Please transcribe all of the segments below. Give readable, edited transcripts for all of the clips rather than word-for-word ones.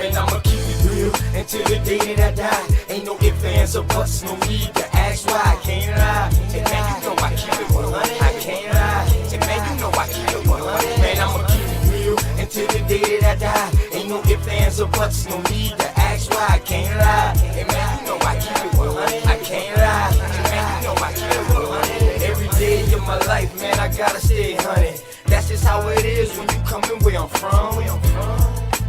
Man, I'ma keep it real until the day that I die. Ain't no ifs, ands, or buts, no need to ask why. I can't lie. And man, you know I keep it 100. I can't lie. And man, you know I keep it 100. Man, I'ma keep it real until the day that I die. Ain't no ifs, ands, or buts, no need to ask why. I can't lie. And man, you know I keep it 100. I can't lie. And man, you know I keep it 100. Every day of my life, man, I gotta stay 100. That's just how it is when you coming where I'm from.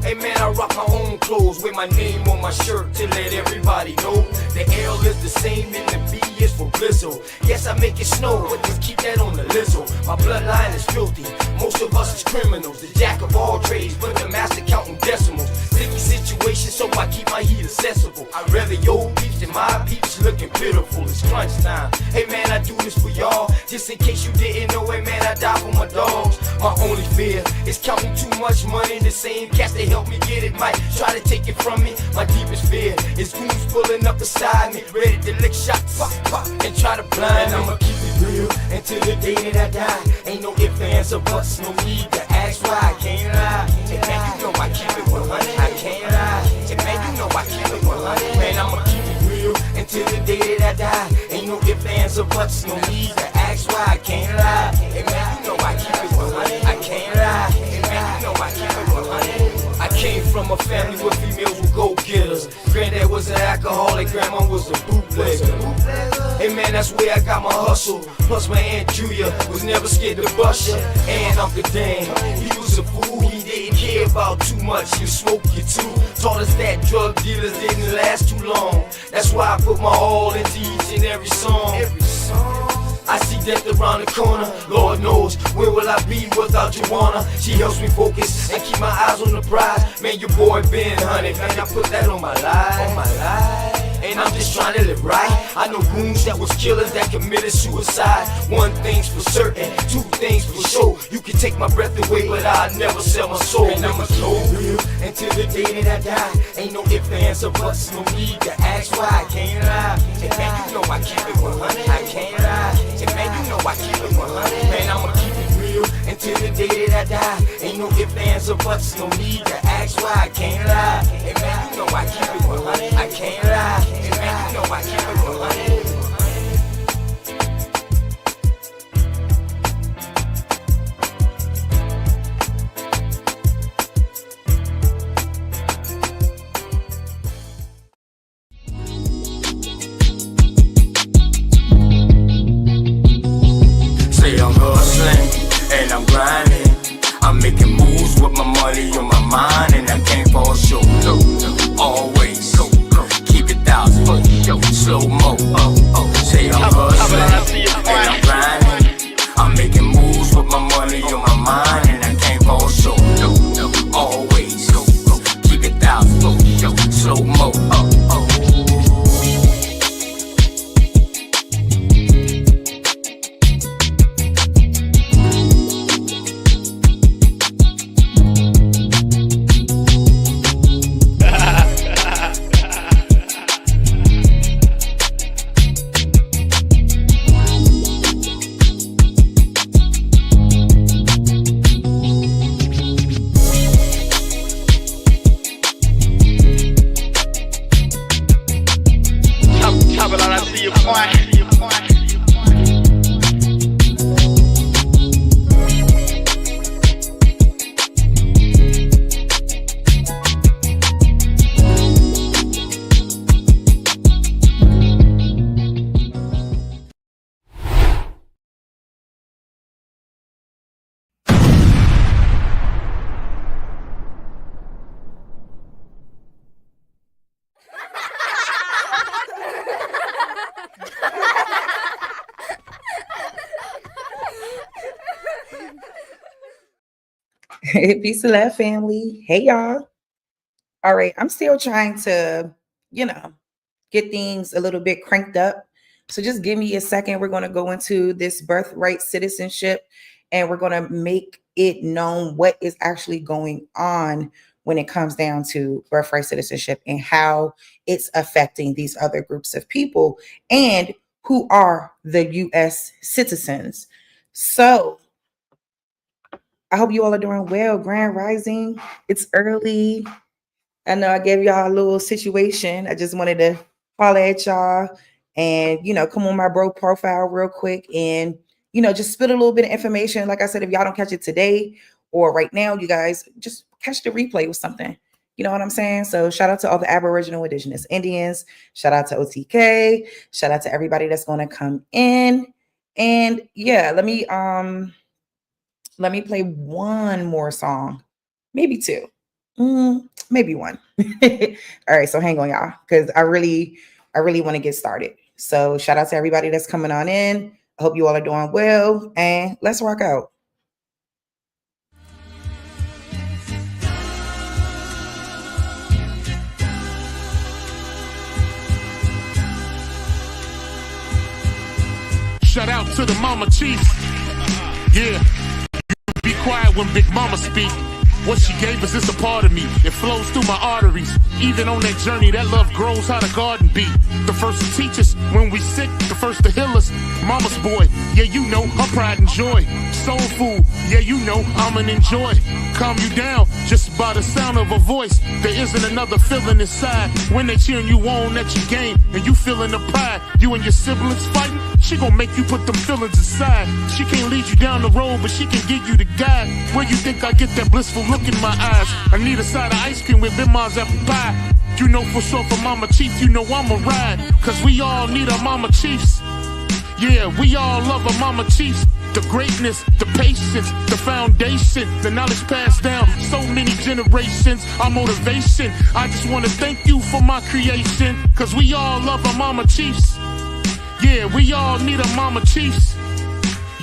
Hey man, I rock my own clothes with my name on my shirt to let everybody know the L is the same and the B is for Blizzle. Yes, I make it snow, but just keep that on the lizzo. My bloodline is filthy, most of us is criminals. The jack of all trades, but the master counting decimals. Sticky situation, so I keep my heat accessible. I'd rather your peeps than my peeps looking pitiful. It's crunch time. Hey man, I do this for y'all. Just in case you didn't know it, man, I die for my dogs. My only fear is counting too much money. The same cats that help me get it might try to take it from me. My deepest fear is goons pulling up beside me, ready to lick shots, pop, pop, and try to blind me. I'ma keep it real until the day that I die. Ain't no ifs, ands, or buts, no need to ask why. I can't lie. And man, you know I keep it 100. I can't lie. And man, you know I keep it 100. Man, I'ma keep it real until the day that I die. Ain't no ifs, ands, or buts, no need to ask why. I can't lie. And man, you know I keep it 100. I can't lie. And man, you know I keep it 100. I came from a family where females were go-getters. Granddad was an alcoholic, grandma was a bootlegger. Hey man, that's where I got my hustle. Plus my Aunt Julia was never scared to bust ya. And Uncle Dan, he was a fool, he didn't care about too much. You smoke, you too. Taught us that drug dealers didn't last too long. That's why I put my all into each and every song. I see death around the corner. Lord knows, where will I be without Joanna? She helps me focus and keep my eyes on the prize. Man, your boy been hunted, man, I put that on my life. And I'm just trying to live right. I know goons that was killers that committed suicide. One thing's for certain, two things for sure. You can take my breath away, but I'll never sell my soul. And I'ma keep it real until the day that I die. Ain't no ifs, ands, or buts, no need to ask why. I can't lie. And man, you know I keep it 100. I can't lie. And man, you know I keep it 100. Man, I'ma keep it real until the day that I die. Ain't no ifs, ands, or buts, no need to ask why. I can't lie. And man, you know I keep it 100. I can't lie. And man, you know I keep it 100. Say I'm hustling and I'm grinding. I'm making moves with my money on my mind, and I can't fall short. Always keep it thousand, slow mo. Say I'm hustling and I'm grinding. I'm making moves with my money on my mind, and I can't fall short. Always keep it thousand, slow mo. Peace to love, family. Hey, y'all. All right, I'm still trying to, get things a little bit cranked up. So just give me a second. We're going to go into this birthright citizenship, and we're going to make it known what is actually going on when it comes down to birthright citizenship and how it's affecting these other groups of people and who are the U.S. citizens. So I hope you all are doing well. Grand Rising. It's early. I know I gave y'all a little situation. I just wanted to holler at y'all and, come on my bro profile real quick and, just spit a little bit of information. Like I said, if y'all don't catch it today or right now, you guys just catch the replay with something. You know what I'm saying? So shout out to all the Aboriginal Indigenous Indians. Shout out to OTK. Shout out to everybody that's going to come in. And yeah, let me play one more song, maybe two. Maybe one. All right, so hang on, y'all, because I really want to get started. So shout out to everybody that's coming on in. I hope you all are doing well, and let's rock out. Shout out to the Mama Chief. Yeah, be quiet when Big Mama speak. What she gave us is a part of me. It flows through my arteries. Even on that journey, that love grows how the garden be. The first to teach us when we sick, the first to heal us. Mama's boy, yeah, you know, her pride and joy. Soul food, yeah, you know, I'm an enjoy. Calm you down just by the sound of a voice. There isn't another feeling inside when they cheering you on at your game and you feeling the pride. You and your siblings fighting, she gon' make you put them feelings aside. She can't lead you down the road, but she can give you the guide. Where you think I get that blissful look in my eyes? I need a side of ice cream with Bim's apple pie. You know for sure for Mama Chief, you know I'ma ride. Cause we all need our Mama Chiefs. Yeah, we all love our Mama Chiefs. The greatness, the patience, the foundation, the knowledge passed down so many generations, our motivation. I just wanna thank you for my creation. Cause we all love our Mama Chiefs. Yeah, we all need our Mama Chiefs.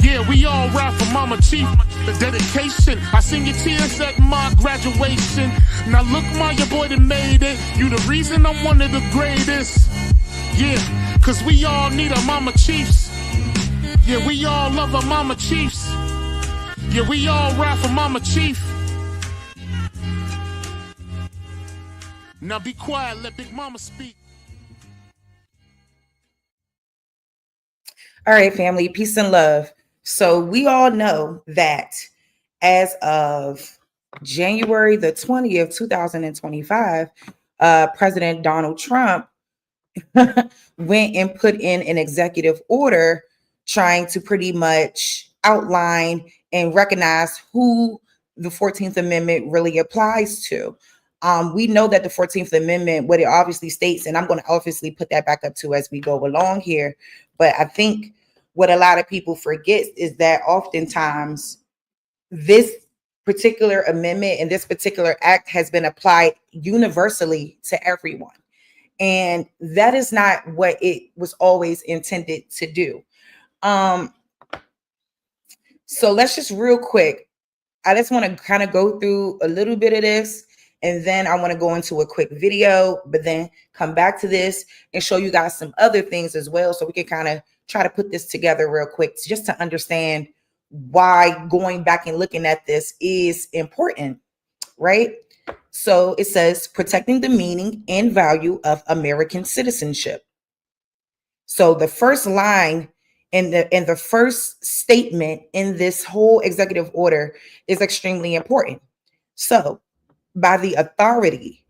Yeah, we all ride for Mama Chief. The dedication, I seen your tears at my graduation. Now look, my your boy that made it. You the reason I'm one of the greatest. Yeah, cause we all need our Mama Chiefs. Yeah, we all love our Mama Chiefs. Yeah, we all ride for Mama Chief. Now be quiet, let Big Mama speak. All right, family, peace and love. So we all know that as of January the 20th, 2025, President Donald Trump went and put in an executive order trying to pretty much outline and recognize who the 14th Amendment really applies to. We know that the 14th Amendment, what it obviously states, and I'm going to obviously put that back up too as we go along here, but I think what a lot of people forget is that oftentimes this particular amendment and this particular act has been applied universally to everyone. And that is not what it was always intended to do. So let's just real quick, I just want to kind of go through a little bit of this, and then I want to go into a quick video, but then come back to this and show you guys some other things as well, so we can kind of try to put this together real quick just to understand why going back and looking at this is important, right? So it says protecting the meaning and value of American citizenship. So the first line in the first statement in this whole executive order is extremely important. So by the authority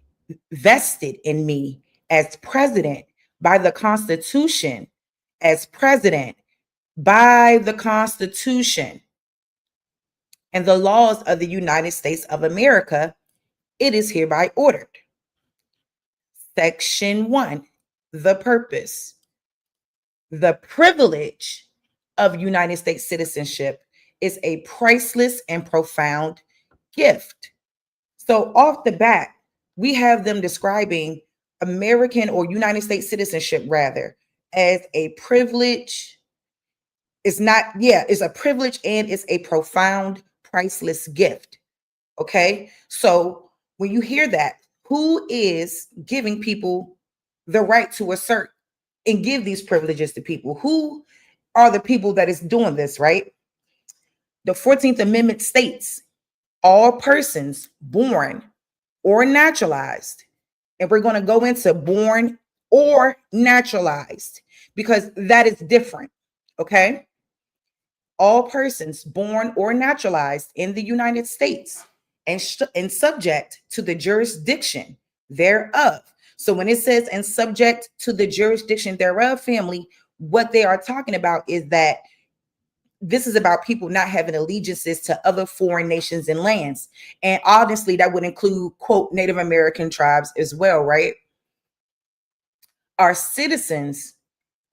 vested in me as president by the Constitution, as president by the Constitution and the laws of the United States of America, it is hereby ordered. Section 1, the purpose. The privilege of United States citizenship is a priceless and profound gift. So off the bat, we have them describing American or United States citizenship rather as a privilege. It's a privilege and it's a profound, priceless gift. Okay. So when you hear that, who is giving people the right to assert and give these privileges to people? Who are the people that is doing this, right? The 14th Amendment states all persons born or naturalized. And we're going to go into born or naturalized because that is different. Okay. All persons born or naturalized in the United States and subject to the jurisdiction thereof. So when it says and subject to the jurisdiction thereof, family, what they are talking about is that this is about people not having allegiances to other foreign nations and lands. And honestly, that would include, quote, Native American tribes as well, right? Are citizens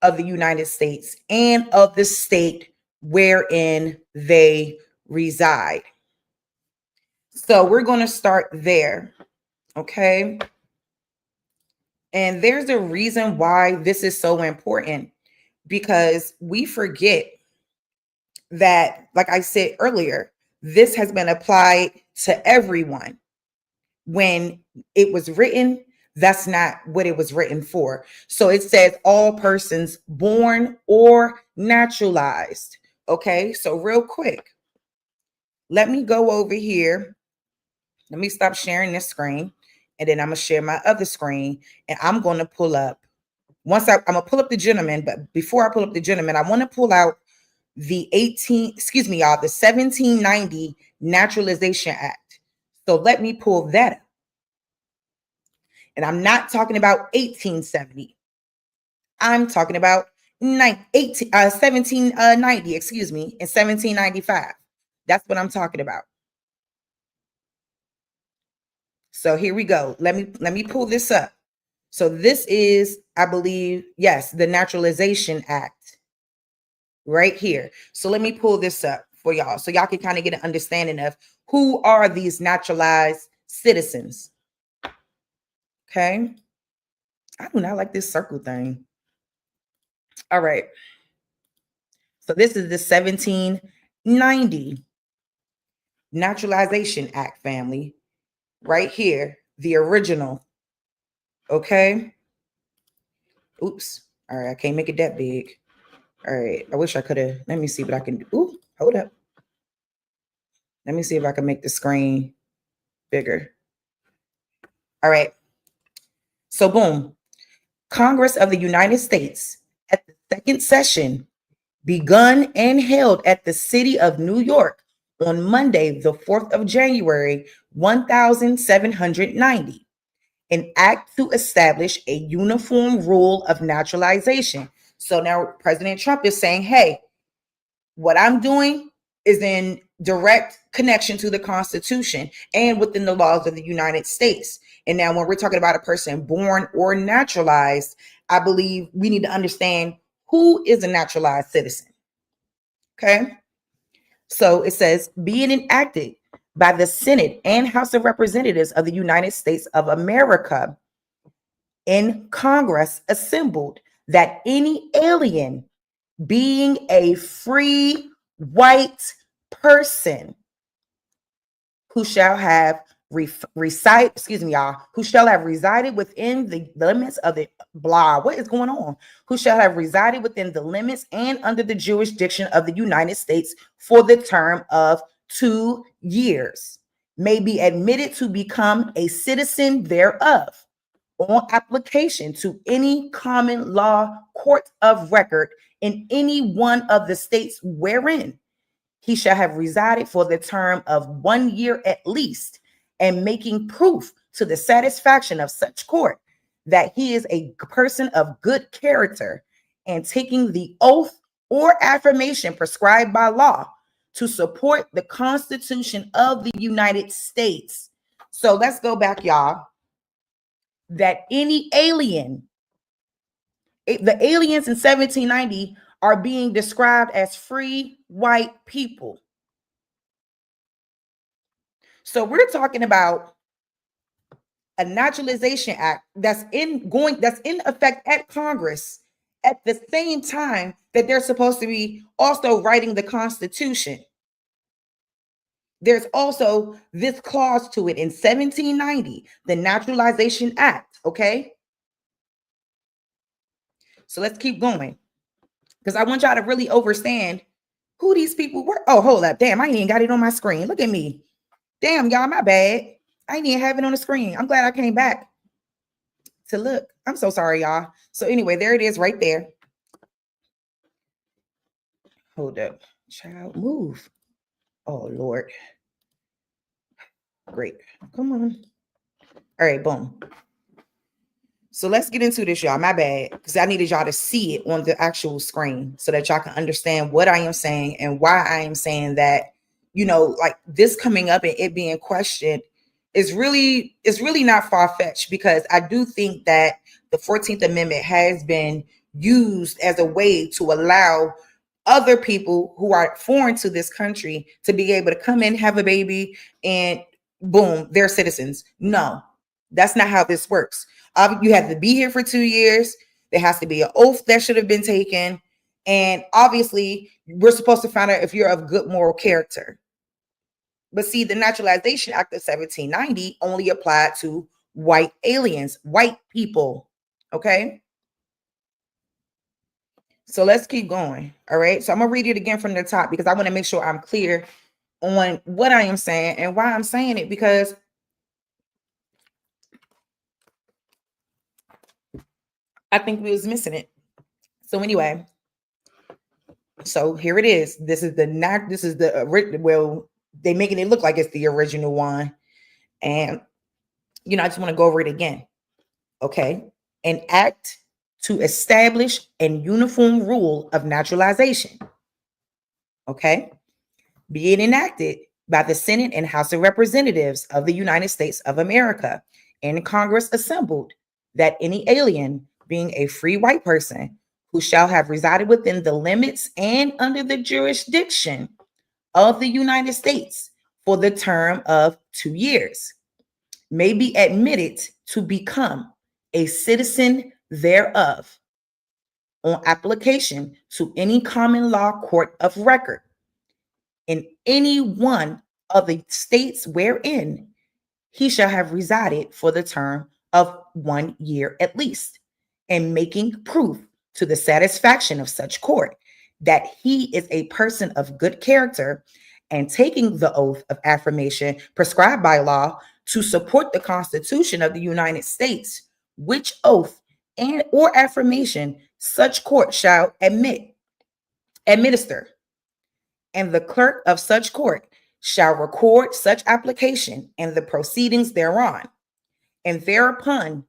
of the United States and of the state wherein they reside. So we're going to start there, okay? And there's a reason why this is so important, because we forget that, like I said earlier, this has been applied to everyone. When it was written, that's not what it was written for. So it says all persons born or naturalized. Okay, so real quick, let me go over here. Let me stop sharing this screen, and then I'm going to share my other screen, and I'm going to pull up. I'm going to pull up the gentleman, but before I pull up the gentleman, I want to pull out the 1790 Naturalization Act. So let me pull that up. And I'm not talking about 1870. I'm talking about 1790, excuse me, in 1795. That's what I'm talking about. So here we go. Let me pull this up. So this is, I believe, yes, the Naturalization Act right here. So let me pull this up for y'all so y'all can kind of get an understanding of who are these naturalized citizens. Okay. I do not like this circle thing. All right. So this is the 1790 Naturalization Act, family. Right here, the original. Okay. Oops. All right. I can't make it that big. All right. I wish I could have. Let me see what I can do. Ooh, hold up. Let me see if I can make the screen bigger. All right. So boom. Congress of the United States at the second session begun and held at the city of New York on Monday, the 4th of January, 1790. An act to establish a uniform rule of naturalization. So now President Trump is saying, hey, what I'm doing is in direct connection to the Constitution and within the laws of the United States. And now when we're talking about a person born or naturalized, I believe we need to understand who is a naturalized citizen. Okay. So it says, being enacted by the Senate and House of Representatives of the United States of America in Congress assembled, that any alien being a free white person who shall have who shall have resided within the limits of the what is going on? Who shall have resided within the limits and under the jurisdiction of the United States for the term of 2 years may be admitted to become a citizen thereof on application to any common law court of record in any one of the states wherein he shall have resided for the term of 1 year at least, and making proof to the satisfaction of such court that he is a person of good character, and taking the oath or affirmation prescribed by law to support the Constitution of the United States. So let's go back, y'all. That any alien, the aliens in 1790 are being described as free white people. So we're talking about a naturalization act that's in effect at Congress at the same time that they're supposed to be also writing the Constitution. There's also this clause to it in 1790, the Naturalization Act, okay? So let's keep going, because I want y'all to really understand who these people were. Oh, hold up. Damn, I ain't even got it on my screen. Look at me. Damn, y'all, my bad. I ain't even have it on the screen. I'm glad I came back to look. I'm so sorry, y'all. So anyway, there it is right there. Hold up. Child, move. Oh, Lord. Great. Come on. All right, boom. So let's get into this, y'all. My bad, because I needed y'all to see it on the actual screen so that y'all can understand what I am saying and why I am saying that, you know, like this coming up and it being questioned is really not far-fetched, because I do think that the 14th Amendment has been used as a way to allow other people who are foreign to this country to be able to come in, have a baby, and boom, they're citizens. No, that's not how this works. You have to be here for 2 years. There has to be an oath that should have been taken. And obviously, we're supposed to find out if you're of good moral character. But see, the Naturalization Act of 1790 only applied to white aliens, white people. Okay. So let's keep going. All right. So I'm going to read it again from the top because I want to make sure I'm clear on what I am saying and why I'm saying it, because I think we was missing it. So anyway, so here it is. This is the well, they making it look like it's the original one. And, you know, I just want to go over it again. Okay. An act to establish an uniform rule of naturalization. Okay. Being enacted by the Senate and House of Representatives of the United States of America, and Congress assembled, that any alien, being a free white person, who shall have resided within the limits and under the jurisdiction of the United States for the term of 2 years, may be admitted to become a citizen thereof on application to any common law court of record in any one of the states wherein he shall have resided for the term of 1 year at least, and making proof to the satisfaction of such court that he is a person of good character, and taking the oath of affirmation prescribed by law to support the Constitution of the United States, which oath and or affirmation such court shall administer, and the clerk of such court shall record such application and the proceedings thereon, and thereupon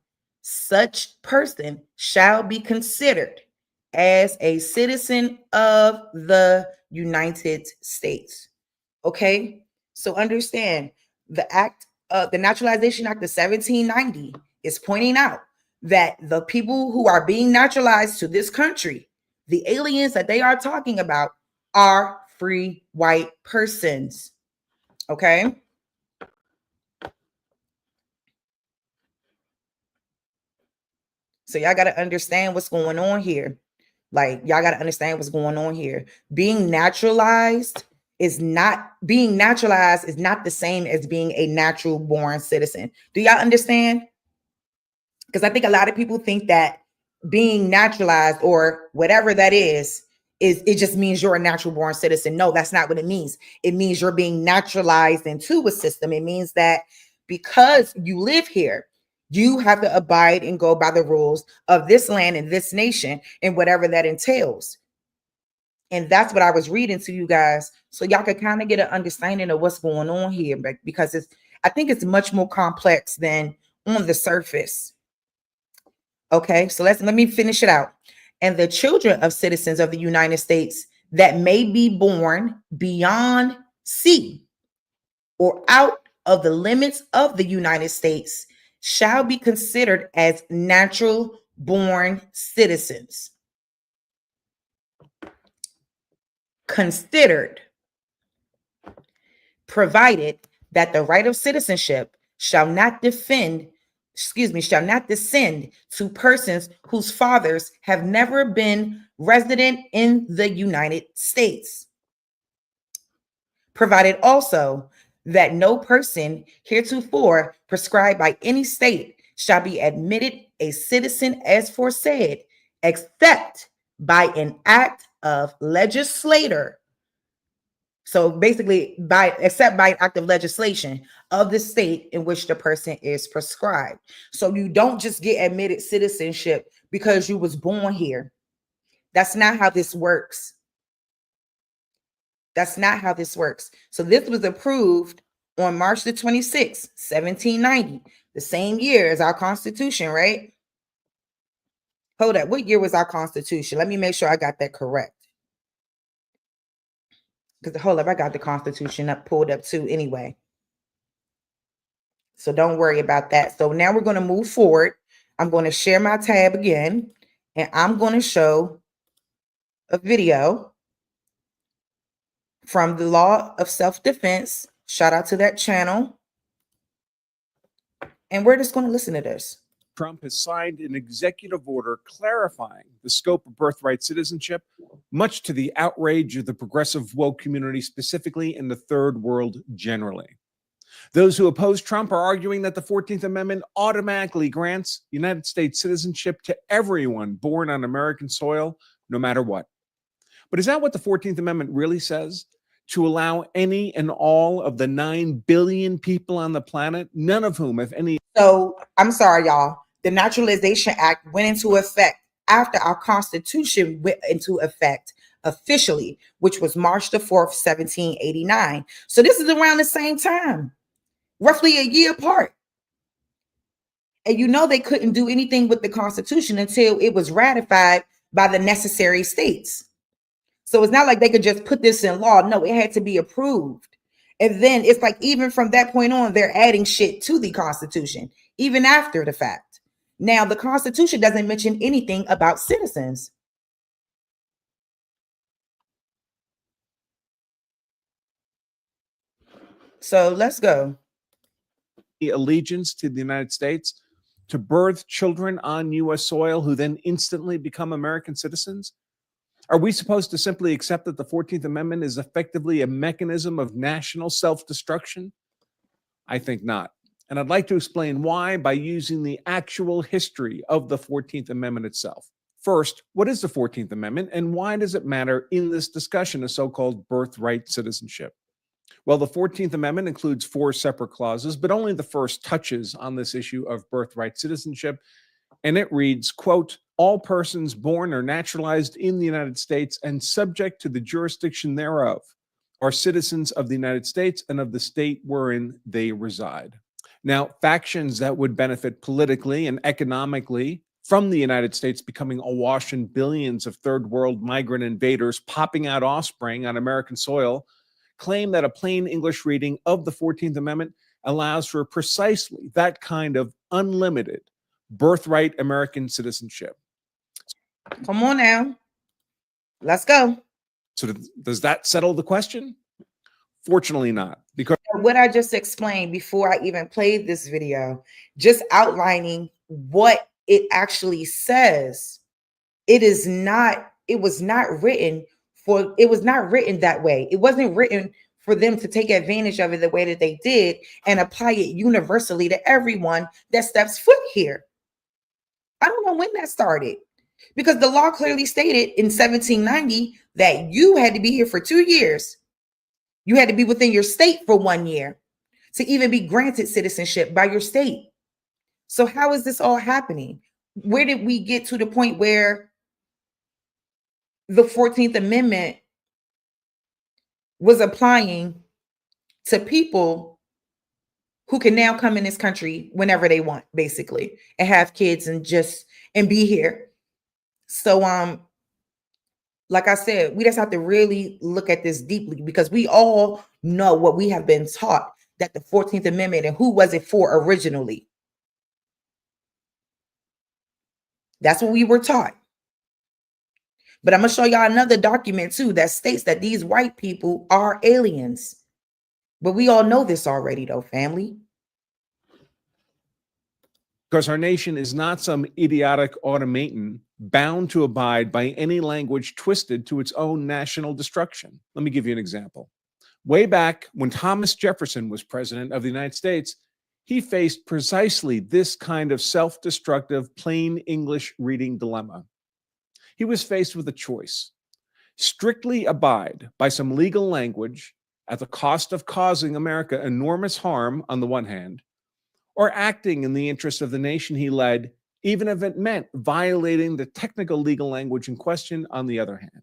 such person shall be considered as a citizen of the United States. Okay, so understand the Naturalization Act of 1790 is pointing out that the people who are being naturalized to this country, the aliens that they are talking about, are free white persons. Okay. So y'all got to understand what's going on here. Like, y'all got to understand what's going on here. Being naturalized is not the same as being a natural born citizen. Do y'all understand? Because I think a lot of people think that being naturalized or whatever that is it just means you're a natural born citizen. No, that's not what it means. It means you're being naturalized into a system. It means that because you live here, you have to abide and go by the rules of this land and this nation and whatever that entails. And that's what I was reading to you guys, so y'all could kind of get an understanding of what's going on here, because I think it's much more complex than on the surface. Okay, so let me finish it out. And the children of citizens of the United States that may be born beyond sea or out of the limits of the United States shall be considered as natural born citizens. Considered, provided that the right of citizenship shall not descend to persons whose fathers have never been resident in the United States. Provided also that no person heretofore prescribed by any state shall be admitted a citizen as foresaid, except by an act of legislator. So basically, except by an act of legislation of the state in which the person is prescribed. So you don't just get admitted citizenship because you was born here. That's not how this works. That's not how this works. So this was approved on March the 26th, 1790, the same year as our Constitution, right? Hold up. What year was our Constitution? Let me make sure I got that correct. Because hold up, I got the Constitution up pulled up too anyway. So don't worry about that. So now we're going to move forward. I'm going to share my tab again, and I'm going to show a video from the Law of Self-Defense. Shout out to that channel. And we're just going to listen to this. Trump has signed an executive order clarifying the scope of birthright citizenship, much to the outrage of the progressive woke community, specifically in the third world generally. Those who oppose Trump are arguing that the 14th Amendment automatically grants United States citizenship to everyone born on American soil, no matter what. But is that what the 14th Amendment really says? To allow any and all of the 9 billion people on the planet, none of whom have any. So I'm sorry, y'all. The Naturalization Act went into effect after our Constitution went into effect officially, which was March the 4th, 1789. So this is around the same time, roughly a year apart. And you know they couldn't do anything with the Constitution until it was ratified by the necessary states. So it's not like they could just put this in law. No, it had to be approved. And then it's like even from that point on, they're adding shit to the Constitution, even after the fact. Now, the Constitution doesn't mention anything about citizens. So let's go. Allegiance to the United States, to birth children on U.S. soil who then instantly become American citizens? Are we supposed to simply accept that the 14th Amendment is effectively a mechanism of national self-destruction? I think not. And I'd like to explain why by using the actual history of the 14th Amendment itself. First, what is the 14th Amendment and why does it matter in this discussion of so-called birthright citizenship? Well, the 14th Amendment includes 4 separate clauses, but only the first touches on this issue of birthright citizenship. And it reads, quote, all persons born or naturalized in the United States and subject to the jurisdiction thereof are citizens of the United States and of the state wherein they reside. Now, factions that would benefit politically and economically from the United States becoming awash in billions of third world migrant invaders popping out offspring on American soil claim that a plain English reading of the 14th Amendment allows for precisely that kind of unlimited birthright American citizenship. Come on now. Let's go. So does that settle the question? Fortunately not, because what I just explained before I even played this video, just outlining what it actually says, it was not written that way. It wasn't written for them to take advantage of it the way that they did and apply it universally to everyone that steps foot here. I don't know when that started, because the law clearly stated in 1790 that you had to be here for 2 years. You had to be within your state for 1 year to even be granted citizenship by your state. So how is this all happening? Where did we get to the point where the 14th Amendment was applying to people who can now come in this country whenever they want, basically, and have kids and be here? So, like I said, we just have to really look at this deeply, because we all know what we have been taught, that the 14th Amendment, and who was it for originally? That's what we were taught. But I'm going to show y'all another document too that states that these white people are aliens. But we all know this already though, family. Because our nation is not some idiotic automaton bound to abide by any language twisted to its own national destruction. Let me give you an example. Way back when Thomas Jefferson was president of the United States, he faced precisely this kind of self-destructive plain English reading dilemma. He was faced with a choice: strictly abide by some legal language at the cost of causing America enormous harm on the one hand, or acting in the interest of the nation he led, even if it meant violating the technical legal language in question on the other hand.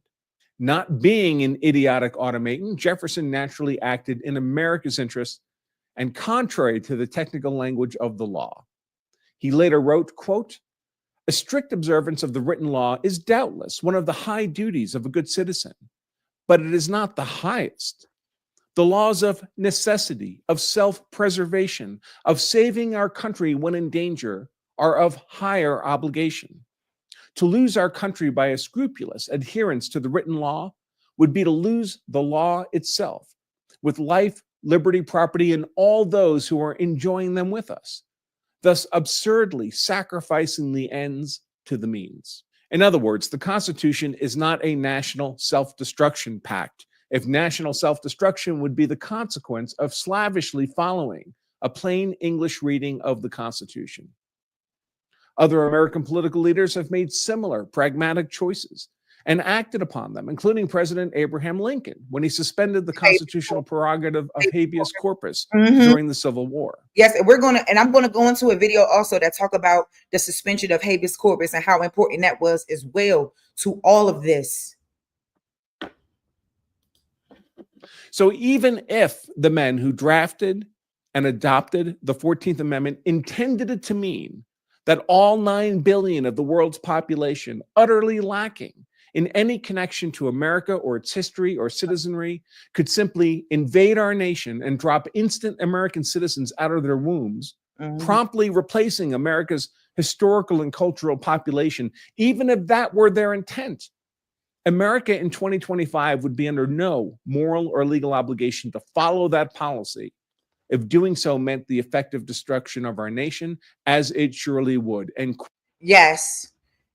Not being an idiotic automaton, Jefferson naturally acted in America's interest and contrary to the technical language of the law. He later wrote, quote, A strict observance of the written law is doubtless one of the high duties of a good citizen, but it is not the highest. The laws of necessity, of self-preservation, of saving our country when in danger are of higher obligation. To lose our country by a scrupulous adherence to the written law would be to lose the law itself, with life, liberty, property, and all those who are enjoying them with us, thus absurdly sacrificing the ends to the means. In other words, the Constitution is not a national self-destruction pact. If national self-destruction would be the consequence of slavishly following a plain English reading of the Constitution. Other American political leaders have made similar pragmatic choices and acted upon them, including President Abraham Lincoln when he suspended the constitutional prerogative of habeas corpus during the Civil War. Yes, and I'm gonna go into a video also that talk about the suspension of habeas corpus and how important that was as well to all of this. So even if the men who drafted and adopted the 14th Amendment intended it to mean that all 9 billion of the world's population, utterly lacking in any connection to America or its history or citizenry, could simply invade our nation and drop instant American citizens out of their wombs, promptly replacing America's historical and cultural population, even if that were their intent, America in 2025 would be under no moral or legal obligation to follow that policy if doing so meant the effective destruction of our nation, as it surely would. And yes,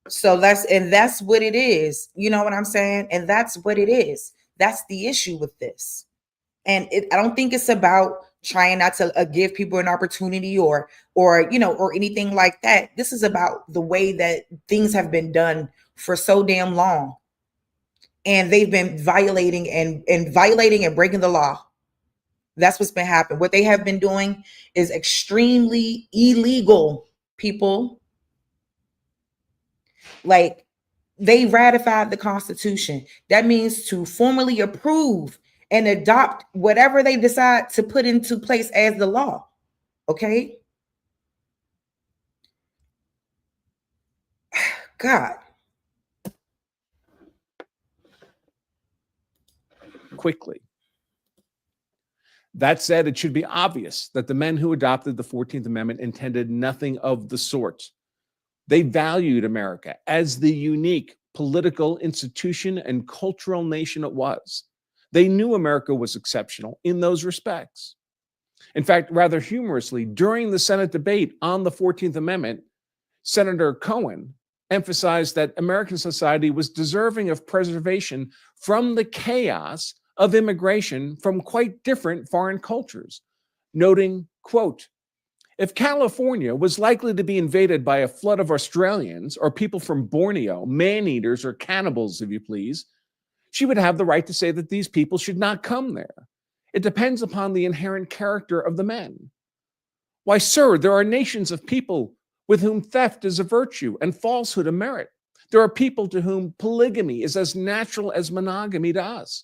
so that's what it is. You know what I'm saying? And that's what it is. That's the issue with this. And I don't think it's about trying not to give people an opportunity or anything like that. This is about the way that things have been done for so damn long. And they've been violating and breaking the law. That's what's been happening. What they have been doing is extremely illegal, people. Like, they ratified the Constitution. That means to formally approve and adopt whatever they decide to put into place as the law. Okay? God. Quickly. That said, it should be obvious that the men who adopted the 14th Amendment intended nothing of the sort. They valued America as the unique political institution and cultural nation it was. They knew America was exceptional in those respects. In fact, rather humorously, during the Senate debate on the 14th Amendment, Senator Cohen emphasized that American society was deserving of preservation from the chaos of immigration from quite different foreign cultures, noting, quote, if California was likely to be invaded by a flood of Australians or people from Borneo, man-eaters or cannibals, if you please, she would have the right to say that these people should not come there. It depends upon the inherent character of the men. Why, sir, there are nations of people with whom theft is a virtue and falsehood a merit. There are people to whom polygamy is as natural as monogamy to us.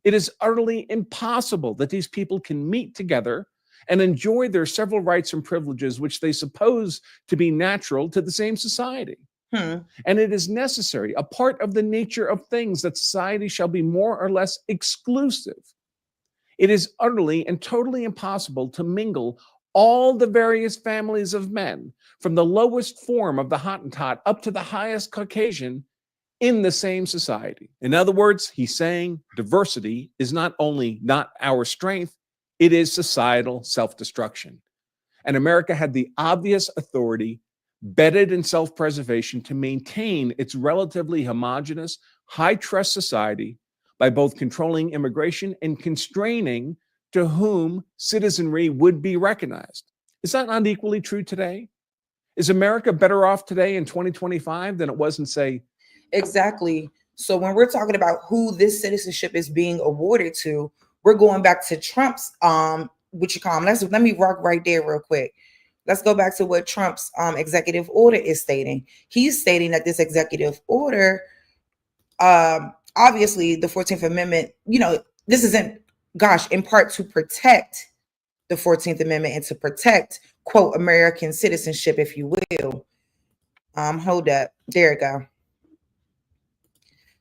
It is utterly impossible that these people can meet together and enjoy their several rights and privileges which they suppose to be natural to the same society. And it is necessary, a part of the nature of things, that society shall be more or less exclusive. It is utterly and totally impossible to mingle all the various families of men, from the lowest form of the Hottentot up to the highest Caucasian, in the same society. In other words, he's saying diversity is not only not our strength, it is societal self-destruction. And America had the obvious authority, bedded in self-preservation, to maintain its relatively homogeneous, high-trust society by both controlling immigration and constraining to whom citizenry would be recognized. Is that not equally true today? Is America better off today in 2025 than it was in, say, exactly. So when we're talking about who this citizenship is being awarded to, we're going back to Trump's let me rock right there real quick. Let's go back to what Trump's executive order is stating. He's stating that this executive order, obviously the 14th Amendment, this isn't, in part to protect the 14th Amendment and to protect, quote, American citizenship, if you will. Hold up. There we go.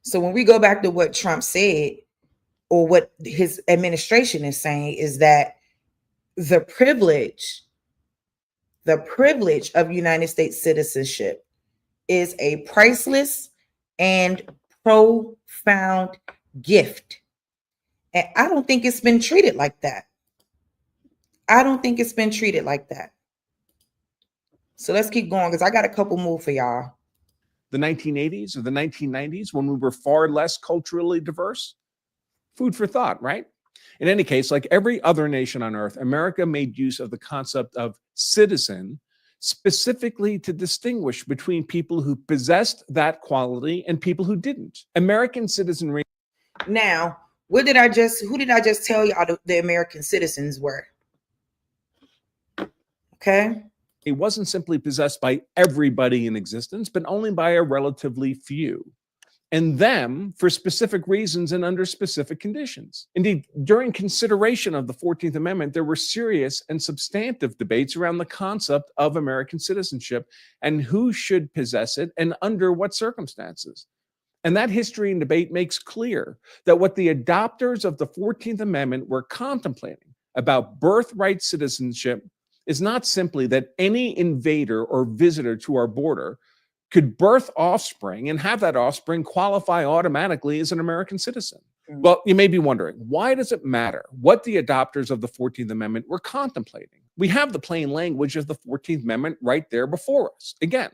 So when we go back to what Trump said, or what his administration is saying, is that the privilege of United States citizenship is a priceless and profound gift. And I don't think it's been treated like that. I don't think it's been treated like that. So let's keep going, because I got a couple more for y'all. The 1980s or the 1990s, when we were far less culturally diverse? Food for thought, right? In any case, like every other nation on earth, America made use of the concept of citizen specifically to distinguish between people who possessed that quality and people who didn't. American citizenry. Now, who did I just tell y'all the American citizens were? Okay. It wasn't simply possessed by everybody in existence, but only by a relatively few, and them for specific reasons and under specific conditions. Indeed, during consideration of the 14th Amendment, there were serious and substantive debates around the concept of American citizenship and who should possess it and under what circumstances. And that history and debate makes clear that what the adopters of the 14th Amendment were contemplating about birthright citizenship is not simply that any invader or visitor to our border could birth offspring and have that offspring qualify automatically as an American citizen. Well, you may be wondering, why does it matter what the adopters of the 14th Amendment were contemplating? We have the plain language of the 14th Amendment right there before us. Again,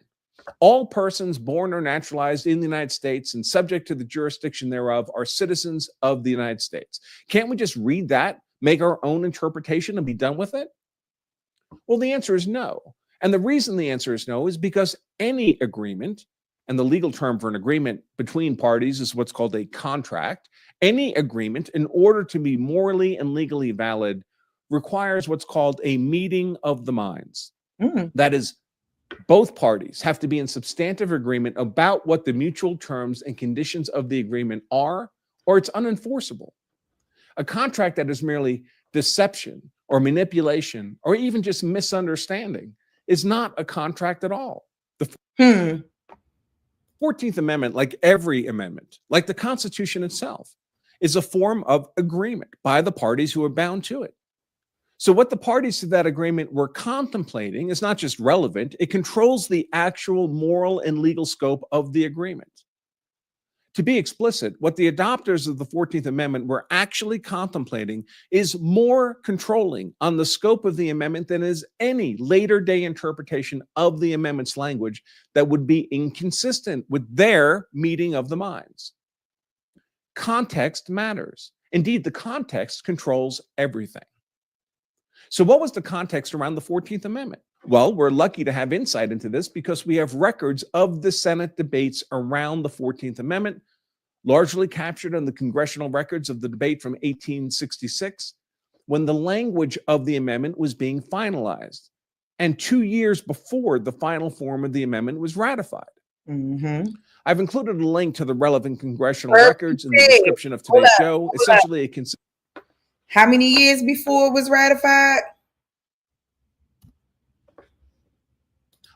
all persons born or naturalized in the United States and subject to the jurisdiction thereof are citizens of the United States. Can't we just read that, make our own interpretation, and be done with it? Well, the answer is no. And the reason the answer is no is because any agreement, and the legal term for an agreement between parties is what's called a contract, any agreement, in order to be morally and legally valid, requires what's called a meeting of the minds. That is, both parties have to be in substantive agreement about what the mutual terms and conditions of the agreement are, or it's unenforceable. A contract that is merely deception or manipulation or even just misunderstanding is not a contract at all. The 14th Amendment, like every amendment, like the Constitution itself, is a form of agreement by the parties who are bound to it. So what the parties to that agreement were contemplating is not just relevant, it controls the actual moral and legal scope of the agreement. To be explicit, what the adopters of the 14th Amendment were actually contemplating is more controlling on the scope of the amendment than is any later day interpretation of the amendment's language that would be inconsistent with their meeting of the minds. Context matters. Indeed, the context controls everything. So what was the context around the 14th Amendment? Well, we're lucky to have insight into this because we have records of the Senate debates around the 14th Amendment, largely captured in the congressional records of the debate from 1866, when the language of the amendment was being finalized, and 2 years before the final form of the amendment was ratified. I've included a link to the relevant congressional records in the description of today's show. Essentially, it can. How many years before it was ratified?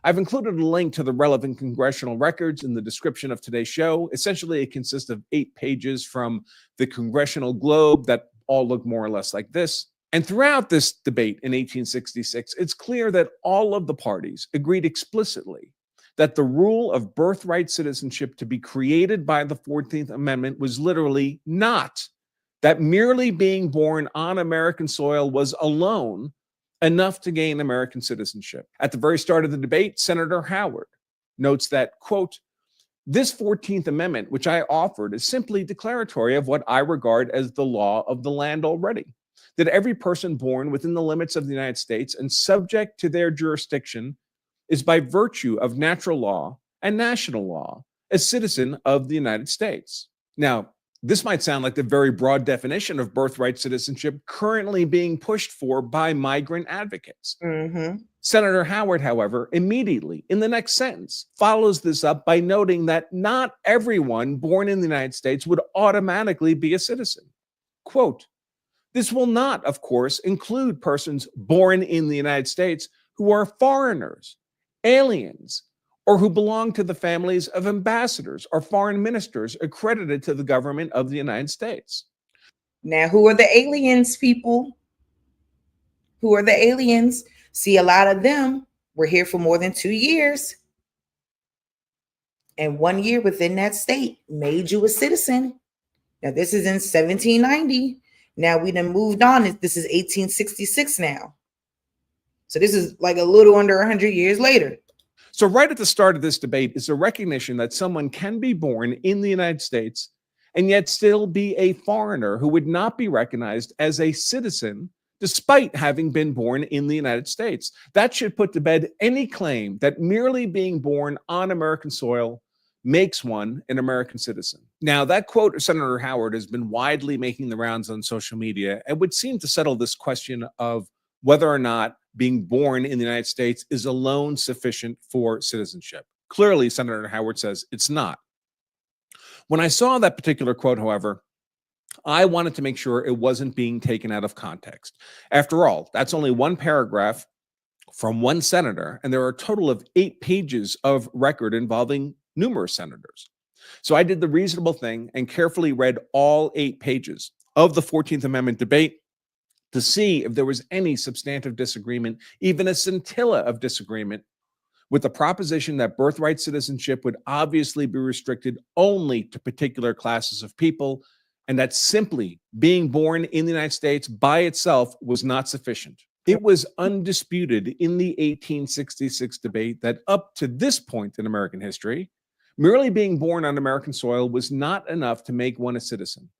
I've included a link to the relevant congressional records in the description of today's show. Essentially, it consists of 8 pages from the Congressional Globe that all look more or less like this. And throughout this debate in 1866, it's clear that all of the parties agreed explicitly that the rule of birthright citizenship to be created by the 14th Amendment was literally not that merely being born on American soil was alone enough to gain American citizenship. At the very start of the debate, Senator Howard notes that, quote, "This 14th Amendment, which I offered, is simply declaratory of what I regard as the law of the land already, that every person born within the limits of the United States and subject to their jurisdiction is by virtue of natural law and national law a citizen of the United States." Now, this might sound like the very broad definition of birthright citizenship currently being pushed for by migrant advocates. Senator Howard, however, immediately in the next sentence follows this up by noting that not everyone born in the United States would automatically be a citizen. Quote, "This will not, of course, include persons born in the United States who are foreigners, aliens, or who belong to the families of ambassadors or foreign ministers accredited to the government of the United States. Now, who are the aliens, people? Who are the aliens? See, a lot of them were here for more than 2 years. And 1 year within that state made you a citizen. Now, this is in 1790. Now we done moved on. This is 1866 now. So this is like a little under 100 years later. So right at the start of this debate is a recognition that someone can be born in the United States and yet still be a foreigner who would not be recognized as a citizen despite having been born in the United States. That should put to bed any claim that merely being born on American soil makes one an American citizen. Now, that quote of Senator Howard has been widely making the rounds on social media and would seem to settle this question of whether or not being born in the United States is alone sufficient for citizenship. Clearly, Senator Howard says it's not. When I saw that particular quote, however, I wanted to make sure it wasn't being taken out of context. After all, that's only one paragraph from one senator, and there are a total of 8 pages of record involving numerous senators. So I did the reasonable thing and carefully read all 8 pages of the 14th Amendment debate to see if there was any substantive disagreement, even a scintilla of disagreement, with the proposition that birthright citizenship would obviously be restricted only to particular classes of people, and that simply being born in the United States by itself was not sufficient. It was undisputed in the 1866 debate that up to this point in American history, merely being born on American soil was not enough to make one a citizen.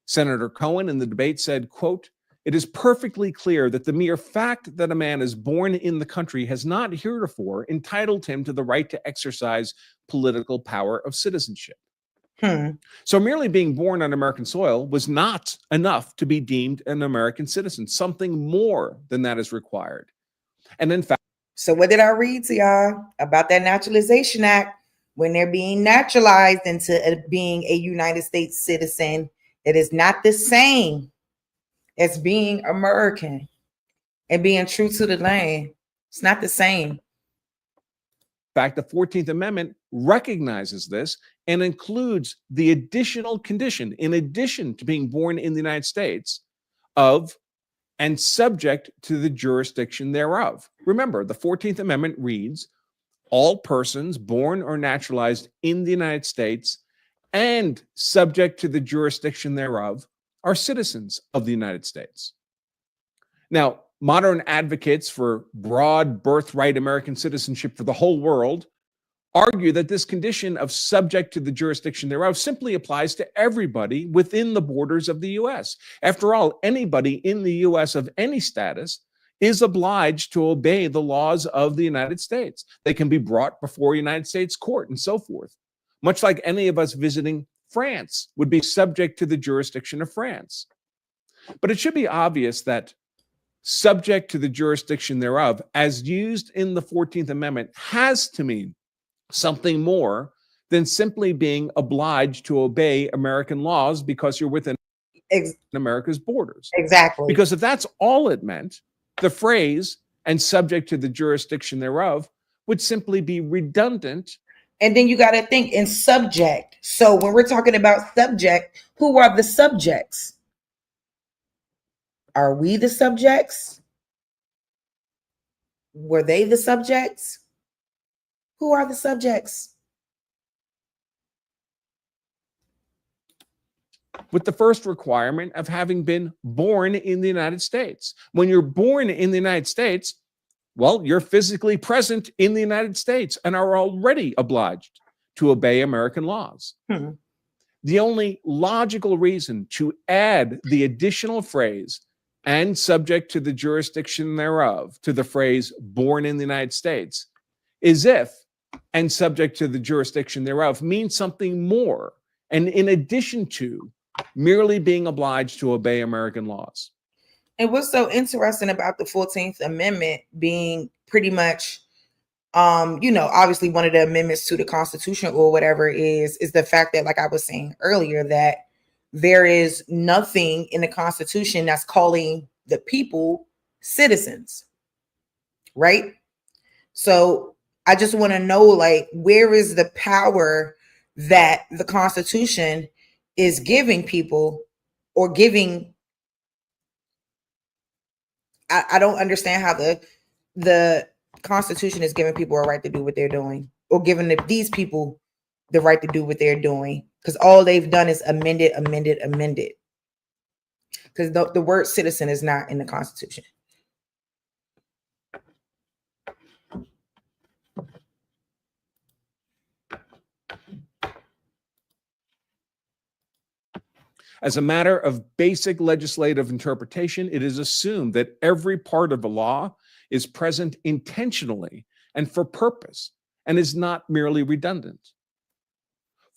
Senator Cohen in the debate said, quote, "It is perfectly clear that the mere fact that a man is born in the country has not heretofore entitled him to the right to exercise political power of citizenship." So merely being born on American soil was not enough to be deemed an American citizen. Something more than that is required. And in fact, so what did I read to y'all about that Naturalization Act? When they're being naturalized into being a United States citizen, it is not the same as being American and being true to the land. It's not the same. In fact, the 14th Amendment recognizes this and includes the additional condition, in addition to being born in the United States, of and subject to the jurisdiction thereof. Remember, the 14th Amendment reads, all persons born or naturalized in the United States and subject to the jurisdiction thereof are citizens of the United States. Now, modern advocates for broad birthright American citizenship for the whole world argue that this condition of subject to the jurisdiction thereof simply applies to everybody within the borders of the U.S. After all, anybody in the U.S. of any status is obliged to obey the laws of the United States. They can be brought before a United States court and so forth. Much like any of us visiting France would be subject to the jurisdiction of France. But it should be obvious that subject to the jurisdiction thereof, as used in the 14th Amendment, has to mean something more than simply being obliged to obey American laws because you're within America's borders. Exactly. Because if that's all it meant, the phrase "and subject to the jurisdiction thereof" would simply be redundant. And then you got to think in subject. So when we're talking about subject, who are the subjects? Are we the subjects? Were they the subjects? Who are the subjects? With the first requirement of having been born in the United States. When you're born in the United States, well, you're physically present in the United States and are already obliged to obey American laws. The only logical reason to add the additional phrase "and subject to the jurisdiction thereof" to the phrase "born in the United States" is if "and subject to the jurisdiction thereof" means something more, and in addition to merely being obliged to obey American laws. And what's so interesting about the 14th Amendment being pretty much, obviously one of the amendments to the Constitution or whatever is the fact that, like I was saying earlier, that there is nothing in the Constitution that's calling the people citizens, right? So I just want to know, like, where is the power that the Constitution is giving people or giving? I don't understand how the Constitution is giving people a right to do what they're doing, or giving these people the right to do what they're doing, because all they've done is amend it. Because the word citizen is not in the Constitution. As a matter of basic legislative interpretation, it is assumed that every part of the law is present intentionally and for purpose and is not merely redundant.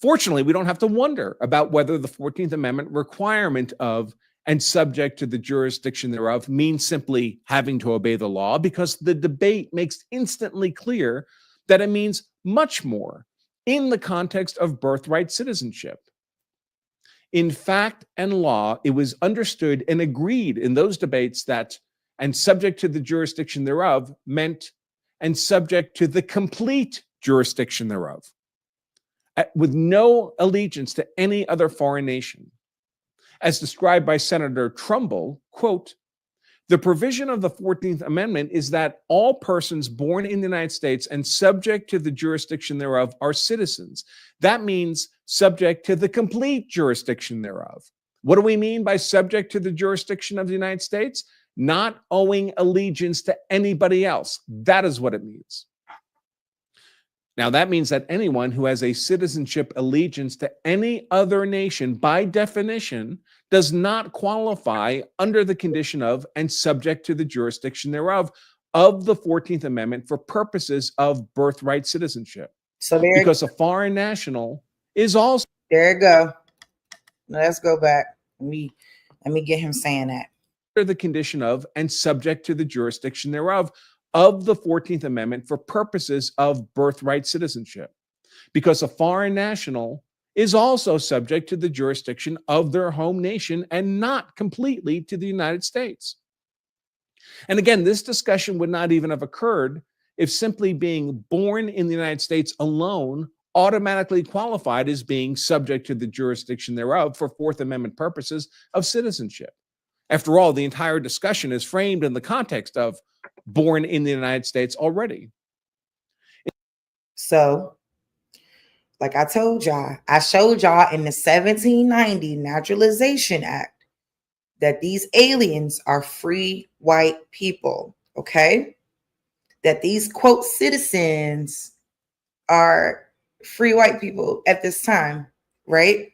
Fortunately, we don't have to wonder about whether the 14th Amendment requirement of and subject to the jurisdiction thereof means simply having to obey the law, because the debate makes instantly clear that it means much more in the context of birthright citizenship. In fact and law, it was understood and agreed in those debates that and subject to the jurisdiction thereof meant and subject to the complete jurisdiction thereof, with no allegiance to any other foreign nation. As described by Senator Trumbull, quote, "The provision of the 14th Amendment is that all persons born in the United States and subject to the jurisdiction thereof are citizens. That means subject to the complete jurisdiction thereof." What do we mean by subject to the jurisdiction of the United States? Not owing allegiance to anybody else. That is what it means. Now, that means that anyone who has a citizenship allegiance to any other nation, by definition, does not qualify under the condition of and subject to the jurisdiction thereof of the 14th Amendment for purposes of birthright citizenship. So there, because a foreign national is also. There you go. Let's go back. Let me get him saying that. Under the condition of and subject to the jurisdiction thereof of the 14th Amendment for purposes of birthright citizenship, because a foreign national is also subject to the jurisdiction of their home nation and not completely to the United States. And again, this discussion would not even have occurred if simply being born in the United States alone automatically qualified as being subject to the jurisdiction thereof for Fourth Amendment purposes of citizenship. After all, the entire discussion is framed in the context of born in the United States already. So, like I told y'all, I showed y'all in the 1790 Naturalization Act that these aliens are free white people, okay? That these, quote, citizens are free white people at this time, right?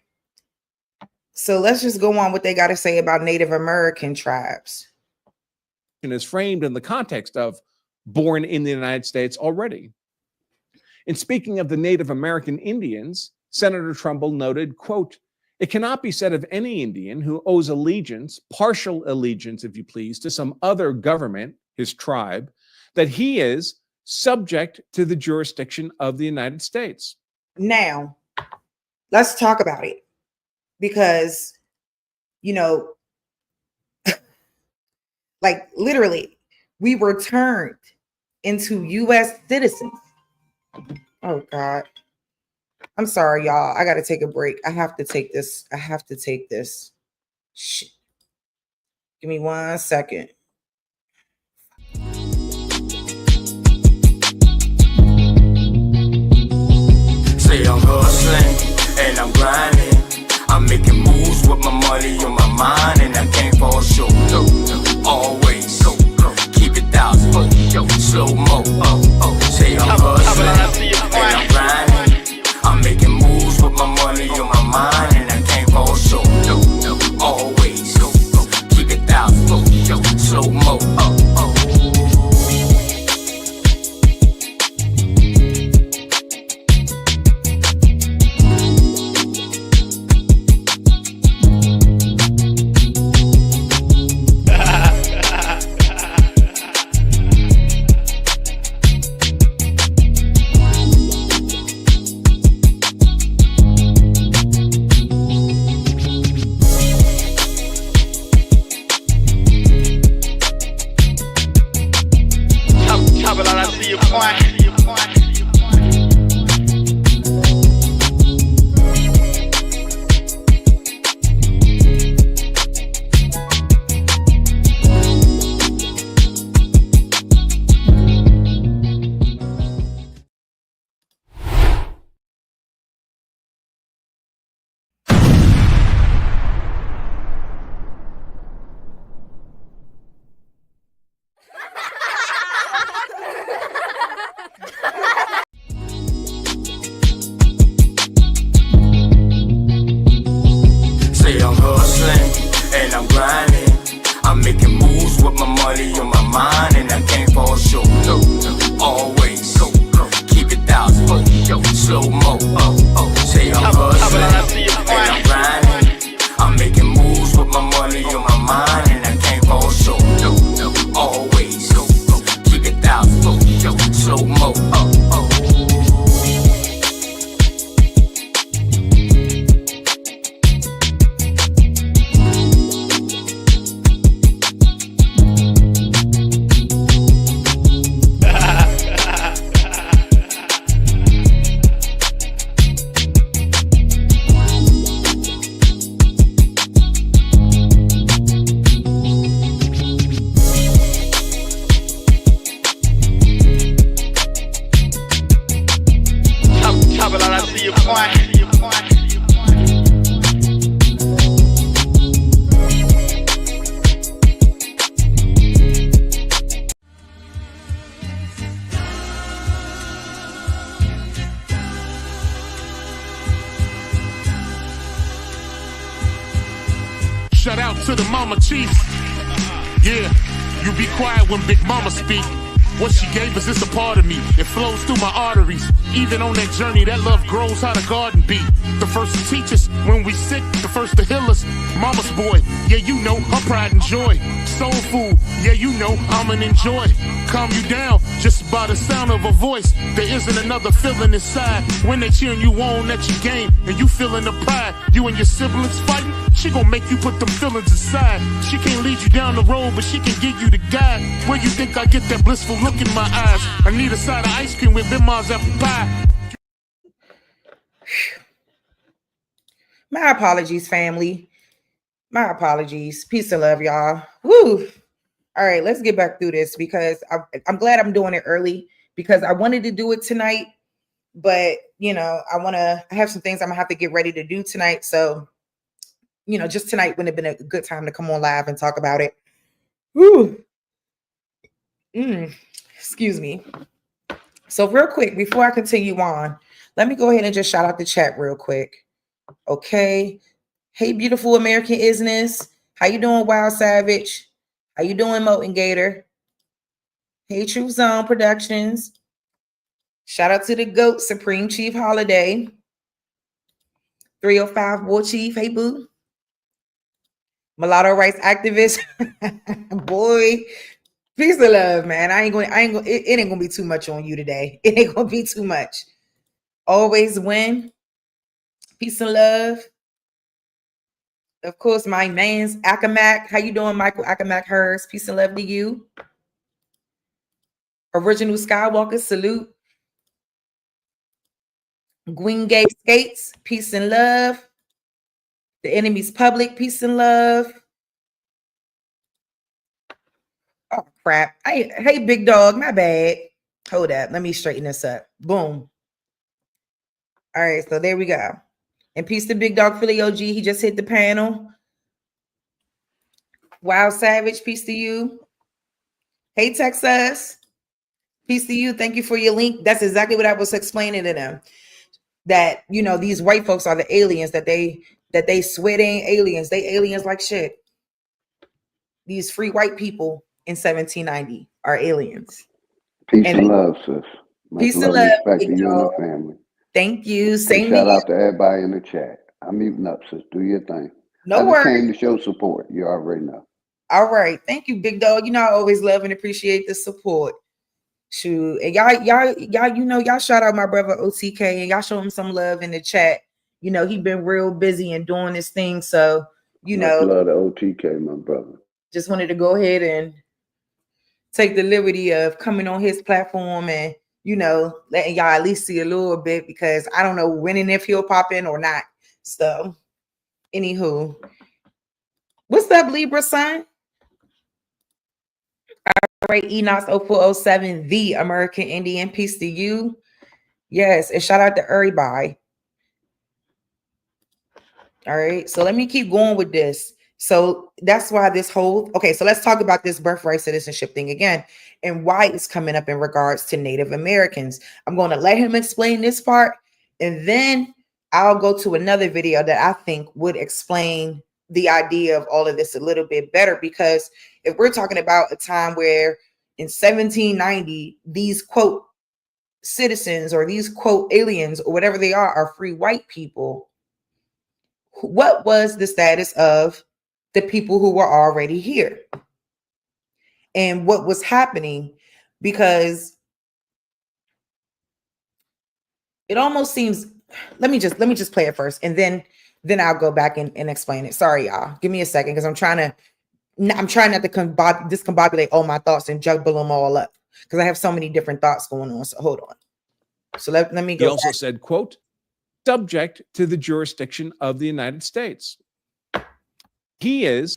So let's just go on what they got to say about Native American tribes. Is framed in the context of born in the United States already. In speaking of the Native American Indians, Senator Trumbull noted, quote, "It cannot be said of any Indian who owes allegiance, partial allegiance, if you please, to some other government, his tribe, that he is subject to the jurisdiction of the United States." Now, let's talk about it, because, you know, like literally, we were turned into U.S. citizens. Oh, God. I'm sorry, y'all. I got to take a break. I have to take this. Shit. Give me 1 second. Say I'm hustling and I'm grinding. I'm making moves with my money on my mind, and I can't fall short. Always keep it 1,000. Slow mo. Say I'm hustling and I'm grinding. I'm making moves with my money on my mind, and I can't fall short. Always keep it 1,000. Slow Shout out to the mama chief. Yeah, you be quiet when Big Mama speak. What she gave us is a part of me. It flows through my arteries. Even on that journey, that love grows how the garden be. The first to teach us when we sick, the first to heal us. Mama's boy, yeah, you know, her pride and joy. Soul food, yeah, you know, I'm an enjoy. Calm you down just by the sound of her voice. There isn't another feeling inside when they cheering you on at your game and you feeling the pride. You and your siblings fighting, she gon' make you put them feelings aside. She can't lead you down the road, but she can give you the guide. Where you think I get that blissful look in my eyes? I need a side of ice cream with Big Ma's apple pie. My apologies, family. My apologies. Peace and love, y'all. Woo. All right, let's get back through this because I'm glad I'm doing it early because I wanted to do it tonight, but you know, I have some things I'm gonna have to get ready to do tonight. So, you know, just tonight wouldn't have been a good time to come on live and talk about it. Woo. Excuse me. So real quick, before I continue on, let me go ahead and just shout out the chat real quick. Okay. Hey, beautiful American Isness. How you doing, Wild Savage? How you doing, Moten Gator? Hey, Truth Zone Productions. Shout out to the GOAT, Supreme Chief Holiday. 305 War Chief. Hey, boo. Mulatto rights activist. Boy, peace and love, man. It ain't gonna be too much on you today. It ain't gonna be too much. Always win. Peace and love. Of course, my man's Akamak. How you doing, Michael Akamak Hurst? Peace and love to you. Original Skywalker, salute. Green Gate Skates, peace and love. The Enemy's Public, peace and love. Oh, crap. Hey, big dog, my bad. Hold up. Let me straighten this up. Boom. All right, so there we go. And peace to Big Dog Philly OG. He just hit the panel. Wild Savage, peace to you. Hey, Texas. Peace to you. Thank you for your link. That's exactly what I was explaining to them. That, you know, these white folks are the aliens that they swear they ain't aliens. They aliens like shit. These free white people in 1790 are aliens. Peace and love, sis. Peace and love, respect big to you and dog. your family. Thank you. Same Shout out to everybody in the chat. I'm muting up, sis. Do your thing. No I just worries. came to show support. You already know. All right. Thank you, big dog. You know, I always love and appreciate the support. Shoot. And y'all, you know, y'all shout out my brother OTK and y'all show him some love in the chat. You know, he been real busy and doing this thing. So, you know, love the OTK, my brother. Just wanted to go ahead and take the liberty of coming on his platform and, you know, letting y'all at least see a little bit because I don't know when and if he'll pop in or not. So, anywho, what's up, Libra son? All right, Enos 0407, the American Indian. Peace to you. Yes, and shout out to everybody. All right, so let me keep going with this. So that's why this whole, okay, so let's talk about this birthright citizenship thing again and why it's coming up in regards to Native Americans. I'm going to let him explain this part and then I'll go to another video that I think would explain the idea of all of this a little bit better, because if we're talking about a time where in 1790, these quote citizens or these quote aliens or whatever they are free white people, what was the status of the people who were already here and what was happening? Because it almost seems, let me just play it first and then I'll go back and explain it. Sorry, y'all. Give me a second because I'm trying not to discombobulate all my thoughts and juggle them all up because I have so many different thoughts going on. So hold on. So let me go. He also said, quote, subject to the jurisdiction of the United States. He is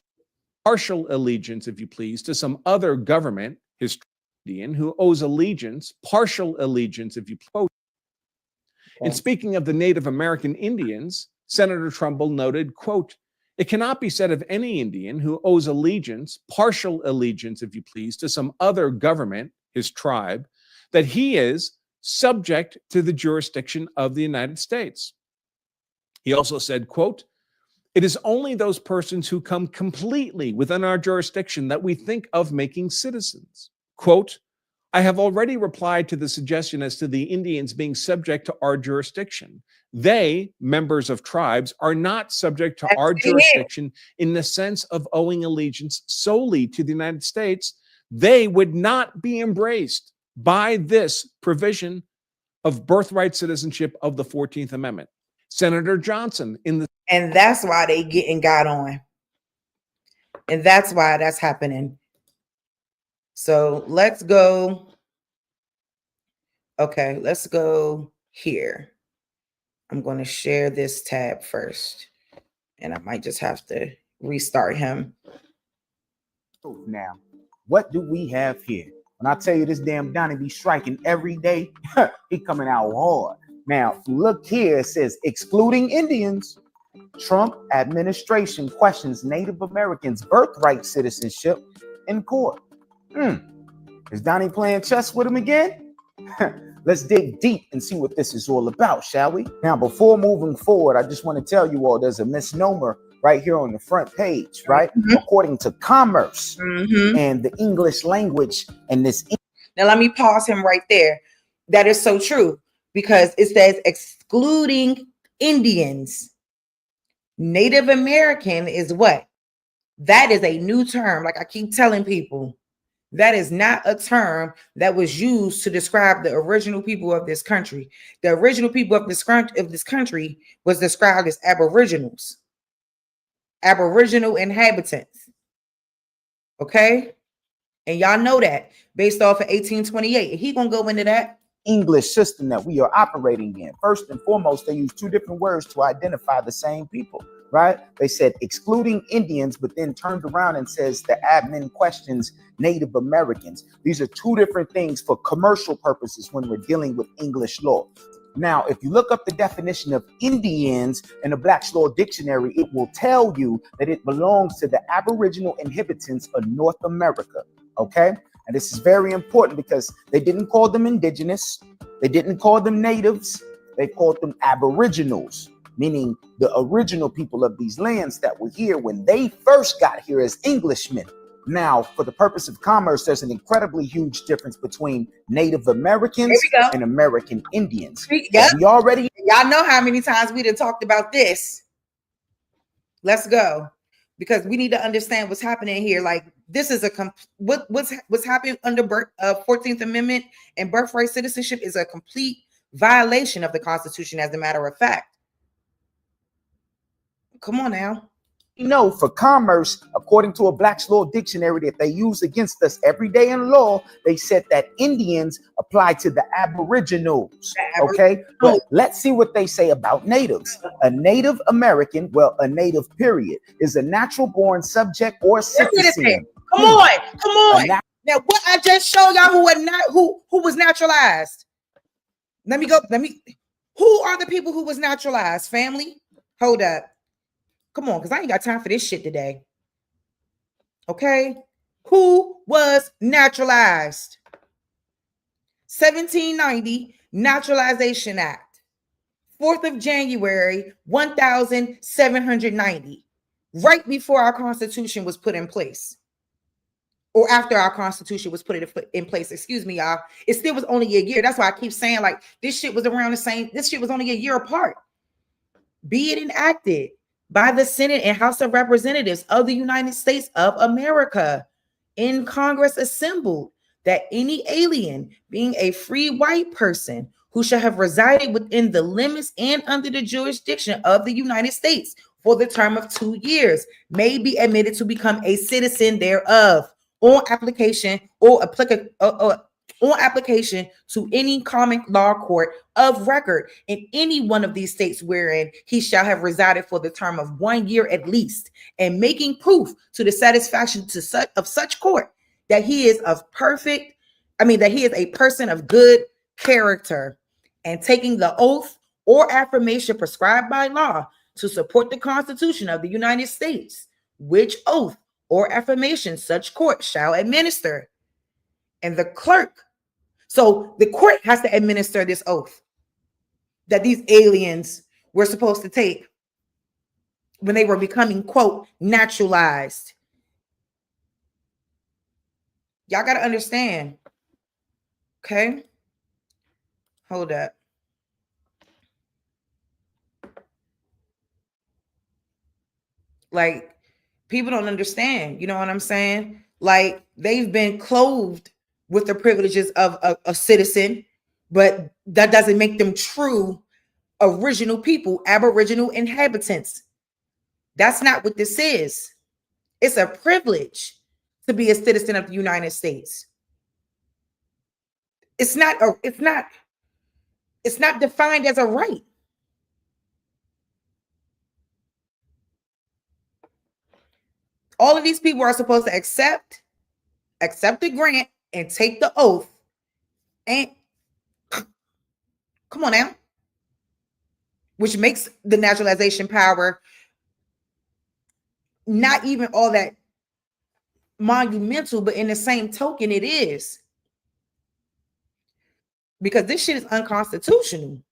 partial allegiance, if you please, to some other government, his Indian, who owes allegiance, partial allegiance, if you please. And speaking of the Native American Indians, Senator Trumbull noted, quote, "It cannot be said of any Indian who owes allegiance, partial allegiance, if you please, to some other government, his tribe, that he is subject to the jurisdiction of the United States." He also said, quote, "It is only those persons who come completely within our jurisdiction that we think of making citizens." Quote, "I have already replied to the suggestion as to the Indians being subject to our jurisdiction. They, members of tribes, are not subject to our jurisdiction in the sense of owing allegiance solely to the United States. They would not be embraced by this provision of birthright citizenship of the 14th Amendment." Senator Johnson in the And that's why they getting got on. And that's why that's happening. So let's go. Okay, let's go here. I'm going to share this tab first. And I might just have to restart him. Now, what do we have here? When I tell you this damn Donnie be striking every day, he coming out hard. Now, look here, it says excluding Indians, Trump administration questions Native Americans' birthright citizenship in court. Is Donnie playing chess with him again? Let's dig deep and see what this is all about, shall we? Now, before moving forward, I just want to tell you all there's a misnomer right here on the front page, right? According to Commerce and the English language and this. Now, let me pause him right there. That is so true because it says excluding Indians. Native American is what? That is a new term. Like I keep telling people, that is not a term that was used to describe the original people of this country. The original people of this country was described as aboriginals, aboriginal inhabitants. Okay? And y'all know that based off of 1828. He gonna go into that. English system that we are operating in. First and foremost, they use two different words to identify the same people, right? They said excluding Indians, but then turned around and says the admin questions Native Americans. These are two different things for commercial purposes when we're dealing with English law. Now, if you look up the definition of Indians in the Black's Law Dictionary, it will tell you that it belongs to the Aboriginal inhabitants of North America, okay? And this is very important because they didn't call them indigenous. They didn't call them natives. They called them aboriginals, meaning the original people of these lands that were here when they first got here as Englishmen. Now, for the purpose of commerce, there's an incredibly huge difference between Native Americans and American Indians. Yep. Y'all know how many times we done talked about this. Let's go. Because we need to understand what's happening here. Like this is what's happening under 14th Amendment and birthright citizenship is a complete violation of the Constitution, as a matter of fact. Come on now. You know, for commerce, according to a Black's Law Dictionary that they use against us every day in law, they said that Indians apply to the aboriginals. Okay, but let's see what they say about natives. A Native American, well, a native period, is a natural born subject or citizen. Come on. Now, what I just showed y'all who was naturalized. Who are the people who was naturalized? Family? Hold up. Come on, because I ain't got time for this shit today. Okay? Who was naturalized? 1790 Naturalization Act. 4th of January, 1790. Right before our Constitution was put in place. Or after our Constitution was put in place. Excuse me, y'all. It still was only a year. That's why I keep saying, like, this shit was around the same. This shit was only a year apart. Be it enacted by the Senate and House of Representatives of the United States of America in Congress assembled that any alien being a free white person who shall have resided within the limits and under the jurisdiction of the United States for the term of 2 years may be admitted to become a citizen thereof on application to any common law court of record in any one of these states wherein he shall have resided for the term of 1 year at least, and making proof to the satisfaction of such court that he is a person of good character, and taking the oath or affirmation prescribed by law to support the Constitution of the United States, which oath or affirmation such court shall administer. And the clerk, so the court has to administer this oath that these aliens were supposed to take when they were becoming, quote, naturalized. Y'all got to understand. Okay. Hold up. Like, people don't understand. You know what I'm saying? Like, they've been clothed with the privileges of a citizen, but that doesn't make them true original people, aboriginal inhabitants. That's not what this is. It's a privilege to be a citizen of the United States. It's not defined as a right. All of these people are supposed to accept the grant and take the oath. And come on now. Which makes the naturalization power not even all that monumental, but in the same token, it is. Because this shit is unconstitutional.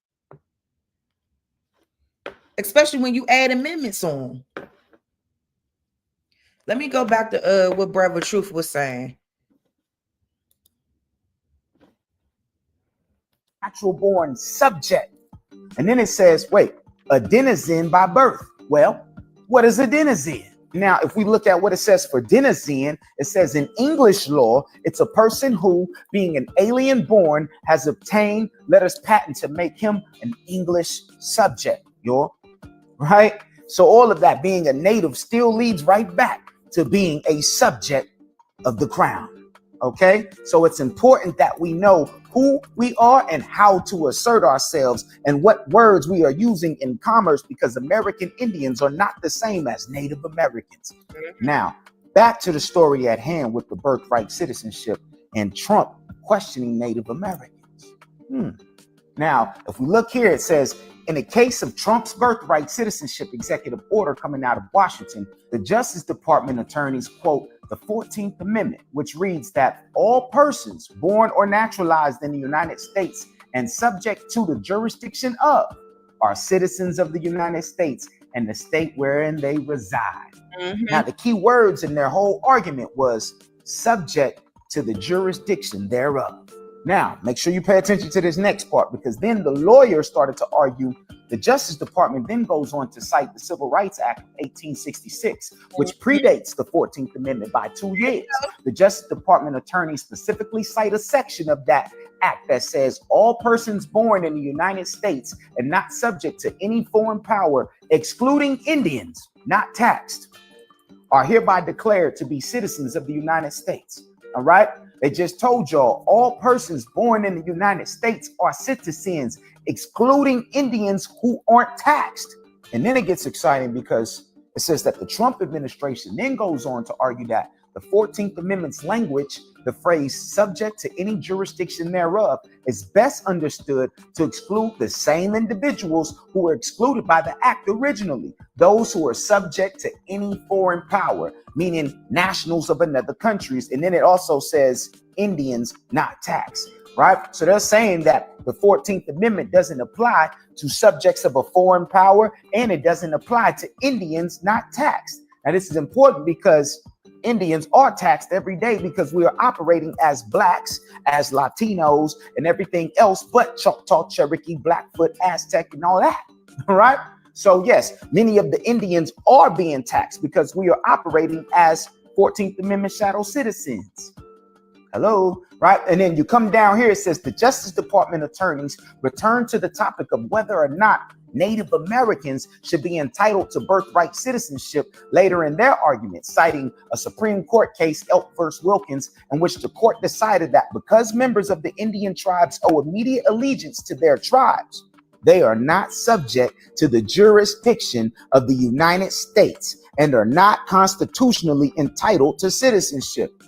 Especially when you add amendments on. Let me go back to what Brother Truth was saying. Natural born subject. And then it says, wait, a denizen by birth. Well, what is a denizen? Now, if we look at what it says for denizen, it says in English law, it's a person who, being an alien born, has obtained letters patent to make him an English subject. Right? So all of that, being a native, still leads right back to being a subject of the crown. Okay, so it's important that we know who we are and how to assert ourselves and what words we are using in commerce, because American Indians are not the same as Native Americans. Now, back to the story at hand with the birthright citizenship and Trump questioning Native Americans. Now, if we look here, it says, in the case of Trump's birthright citizenship executive order coming out of Washington, the Justice Department attorneys quote the 14th Amendment, which reads that all persons born or naturalized in the United States and subject to the jurisdiction of are citizens of the United States and the state wherein they reside. Now, the key words in their whole argument was subject to the jurisdiction thereof. Now, make sure you pay attention to this next part, because then the lawyers started to argue. The Justice Department then goes on to cite the Civil Rights Act of 1866, which predates the 14th Amendment by 2 years. The Justice Department attorneys specifically cite a section of that act that says all persons born in the United States and not subject to any foreign power, excluding Indians, not taxed, are hereby declared to be citizens of the United States. All right? They just told y'all all persons born in the United States are citizens, excluding Indians who aren't taxed. And then it gets exciting because it says that the Trump administration then goes on to argue that the 14th Amendment's language, the phrase subject to any jurisdiction thereof, is best understood to exclude the same individuals who were excluded by the act originally, those who are subject to any foreign power, meaning nationals of another countries. And then it also says Indians not taxed, right? So they're saying that the 14th Amendment doesn't apply to subjects of a foreign power, and it doesn't apply to Indians not taxed. Now, this is important because Indians are taxed every day because we are operating as blacks, as Latinos, and everything else but Choctaw, Cherokee, Blackfoot, Aztec, and all that. All right. So, yes, many of the Indians are being taxed because we are operating as 14th Amendment shadow citizens. Hello. Right. And then you come down here, it says the Justice Department attorneys return to the topic of whether or not Native Americans should be entitled to birthright citizenship later in their argument, citing a Supreme Court case, Elk v. Wilkins, in which the court decided that because members of the Indian tribes owe immediate allegiance to their tribes, they are not subject to the jurisdiction of the United States and are not constitutionally entitled to citizenship.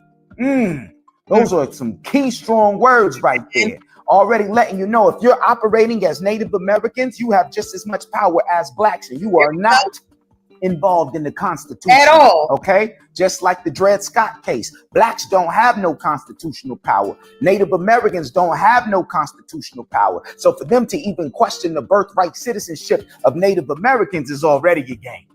Those are some key strong words right there. already letting you know if you're operating as Native Americans, you have just as much power as blacks, and you are not involved in the Constitution At all. Okay, just like the Dred Scott case, blacks don't have no constitutional power. Native Americans don't have no constitutional power. So for them to even question the birthright citizenship of Native Americans is already a game.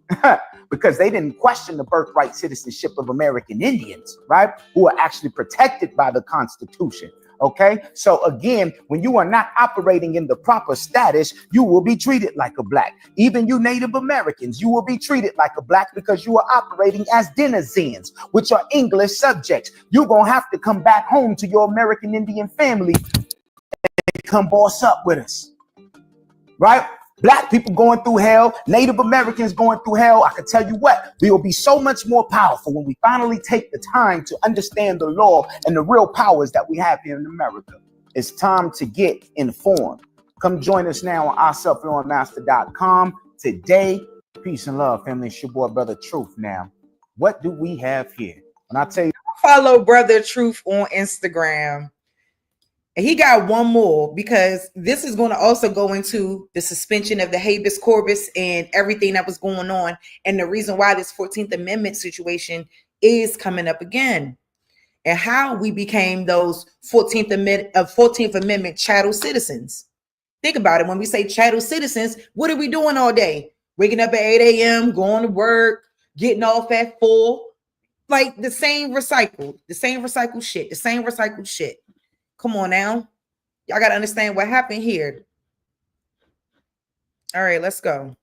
Because they didn't question the birthright citizenship of American Indians, right? Who are actually protected by the Constitution. Okay, so again, when you are not operating in the proper status, you will be treated like a black. Even you Native Americans, you will be treated like a black because you are operating as denizens, which are English subjects. You're going to have to come back home to your American Indian family and come boss up with us, right? Black people going through hell, Native Americans going through hell. I can tell you what, we will be so much more powerful when we finally take the time to understand the law and the real powers that we have here in America. It's time to get informed. Come join us now on ourselflearnmaster.com today. Peace and love, family. It's your boy, Brother Truth. Now, what do we have here? When I tell you, Follow Brother Truth on Instagram. And he got one more, because this is going to also go into the suspension of the habeas corpus and everything that was going on, and the reason why this 14th Amendment situation is coming up again, and how we became those 14th Amendment chattel citizens. Think about it. When we say chattel citizens, what are we doing all day? Waking up at 8 a.m., going to work, getting off at 4, like the same recycled shit. Come on now. Y'all got to understand what happened here. All right, let's go.